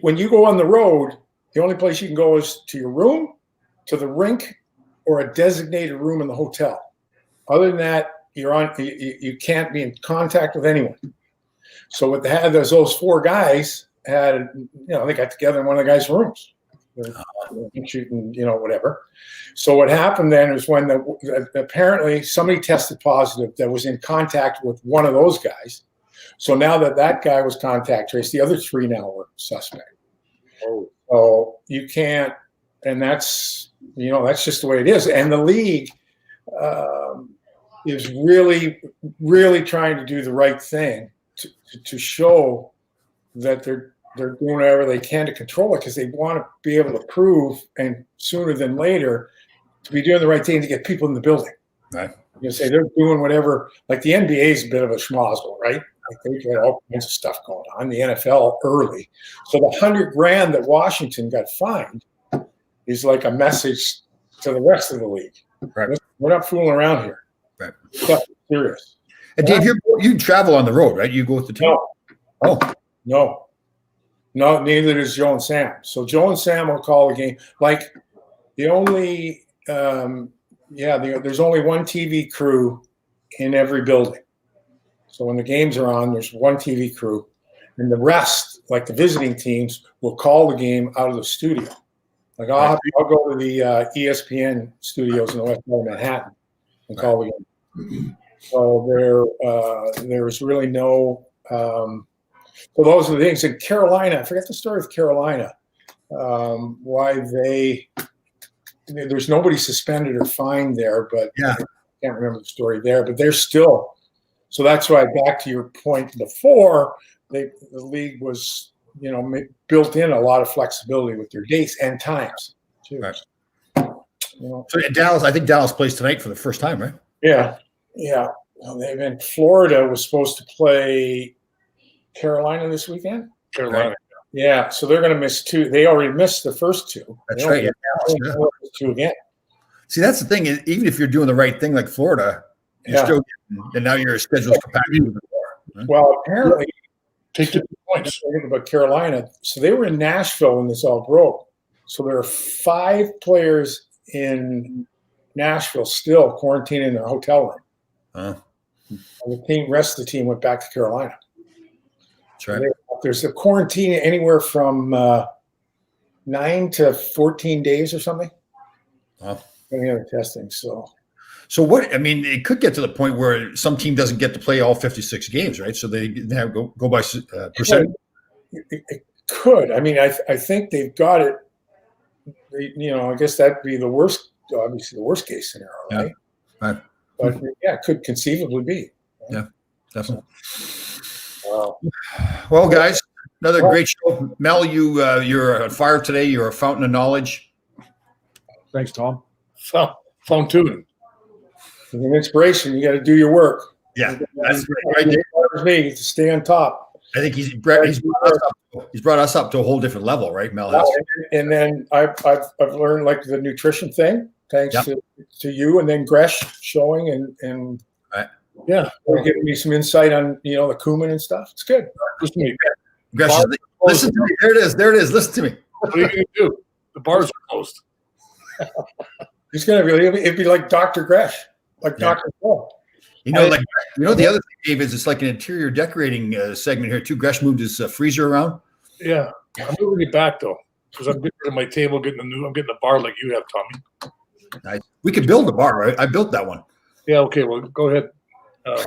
when you go on the road, the only place you can go is to your room, to the rink, or a designated room in the hotel. Other than that, you can't be in contact with anyone. So what they had was those 4 guys had, they got together in one of the guys' rooms, shooting, whatever. So what happened then is when apparently somebody tested positive that was in contact with one of those guys. So now that guy was contact traced, the other 3 now were suspect. Oh. So you can't, and that's just the way it is. And the league is really, really trying to do the right thing to show that they're doing whatever they can to control it, because they want to be able to prove, and sooner than later, to be doing the right thing to get people in the building. Right. Say they're doing whatever. Like the NBA is a bit of a schmozzle, right? Like they get all kinds of stuff going on. The NFL early, so the $100,000 that Washington got fined is like a message to the rest of the league. Right. We're not fooling around here. Right. Stuff is serious. And Dave, you travel on the road, right? You go with the team. No, neither does Joe and Sam. So Joe and Sam will call the game. Like the only, there's only one TV crew in every building. So when the games are on, there's one TV crew, and the rest, like the visiting teams, will call the game out of the studio. Like I'll go to the ESPN studios in the west side of Manhattan and call the game. So there's really no. So those are the things. In Carolina, I forget the story of Carolina. Why there's nobody suspended or fined there, but I can't remember the story there. But they're still. So that's why, back to your point before, the league was, built in a lot of flexibility with their dates and times too. Right. So Dallas, I think Dallas plays tonight for the first time, right? Yeah. Well, they've been. Florida was supposed to play Carolina this weekend. Carolina. Right. Yeah, so they're going to miss 2. They already missed the first 2. That's right. Yeah. 2 again. See, that's the thing. Even if you're doing the right thing, like Florida, you're still getting, and now your schedule's compacted. Right? Well, apparently, take 2 points. Talking about Carolina, so they were in Nashville when this all broke. So there are 5 players in Nashville still quarantining in their hotel room. And the rest of the team went back to Carolina. That's right. There's a quarantine anywhere from 9 to 14 days or something. Any other testing. So what? I mean, it could get to the point where some team doesn't get to play all 56 games, right? So they have go by percentage. It could. I mean, I think they've got it. I guess that'd be the worst. Obviously, the worst case scenario, right? Right. But it could conceivably be. Right? Yeah, definitely. Wow. Well, guys, another great show. Mel, you're on fire today. You're a fountain of knowledge. Thanks, Tom. Phone tuning. An inspiration. You got to do your work. Yeah, that's great. Right, me to stay on top. I think he's brought us up to a whole different level, right, Mel? And then I've learned like the nutrition thing, thanks to you, and then Gresh showing and giving me some insight on the cumin and stuff. It's good. Gresh, listen to me. There it is. Listen to me. What are you going to do? The bars are closed. He's going to it'd be like Dr. Gresh, like Dr. Phil. The other thing, Dave, is it's like an interior decorating segment here too. Gresh moved his freezer around. Yeah, I'm moving it back though, because I'm getting rid of my table, I'm getting a bar like you have, Tommy. Nice. We could build a bar, right? I built that one. Yeah. Okay. Well, go ahead. I'll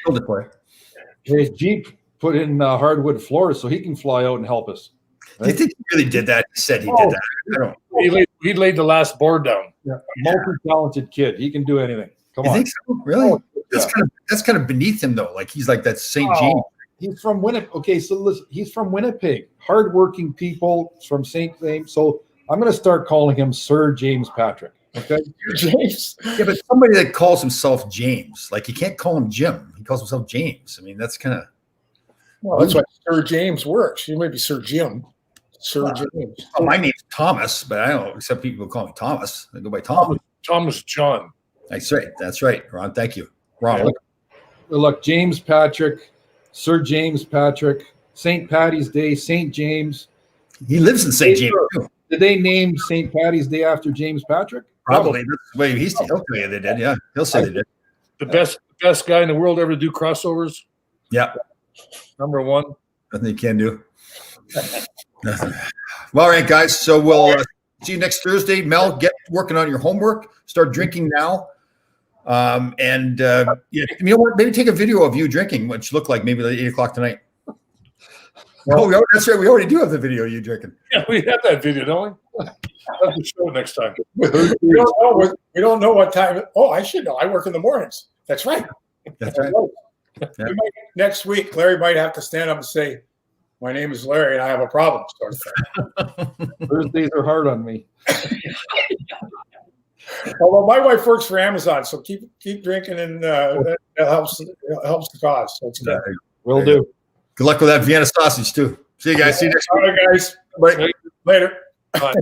build it for you. His Jeep put in hardwood floors so he can fly out and help us. Right? Do you think he really did that? He said he did that. I don't know. He laid the last board down. Yeah. Multi-talented kid. He can do anything. Come on. Think so? Really? That's kind of beneath him though. Like he's like that St. James. He's from Winnipeg. Okay, so listen, he's from Winnipeg. Hardworking people from St. James. So I'm going to start calling him Sir James Patrick. Okay, James. Yeah, but somebody that calls himself James, like you can't call him Jim. He calls himself James. I mean, that's kind of. Well, that's why Sir James works. You might be Sir Jim. Sir James. Well, my name's Thomas, but I don't accept people call me Thomas. I go by Tom. Thomas John. That's right. That's right, Ron. Thank you. Ron. Look, James Patrick, Sir James Patrick, St. Patty's Day, St. James. He lives in St. James too. Did they name St. Patty's Day after James Patrick? Probably. That's the way he'll tell you they did. Yeah, he'll say they did. The best guy in the world ever to do crossovers. Yeah. Number one. Nothing you can do. Nothing. Well, all right, guys. So we'll see you next Thursday. Mel, get working on your homework. Start drinking now. Yeah, you know what? Maybe take a video of you drinking, which looked like maybe at 8 o'clock tonight. Well, that's right. We already do have the video of you drinking. Yeah, we have that video, don't we? I'll have to show it next time. We don't know what time. Oh, I should know. I work in the mornings. That's right. That's right. Yeah. Next week, Larry might have to stand up and say, "My name is Larry, and I have a problem." Thursdays are hard on me. Although my wife works for Amazon, so keep drinking, and that helps the cause. So it's good. Will do. Good luck with that Vienna sausage too. See you guys. See you next week. All right, guys. Later. Bye.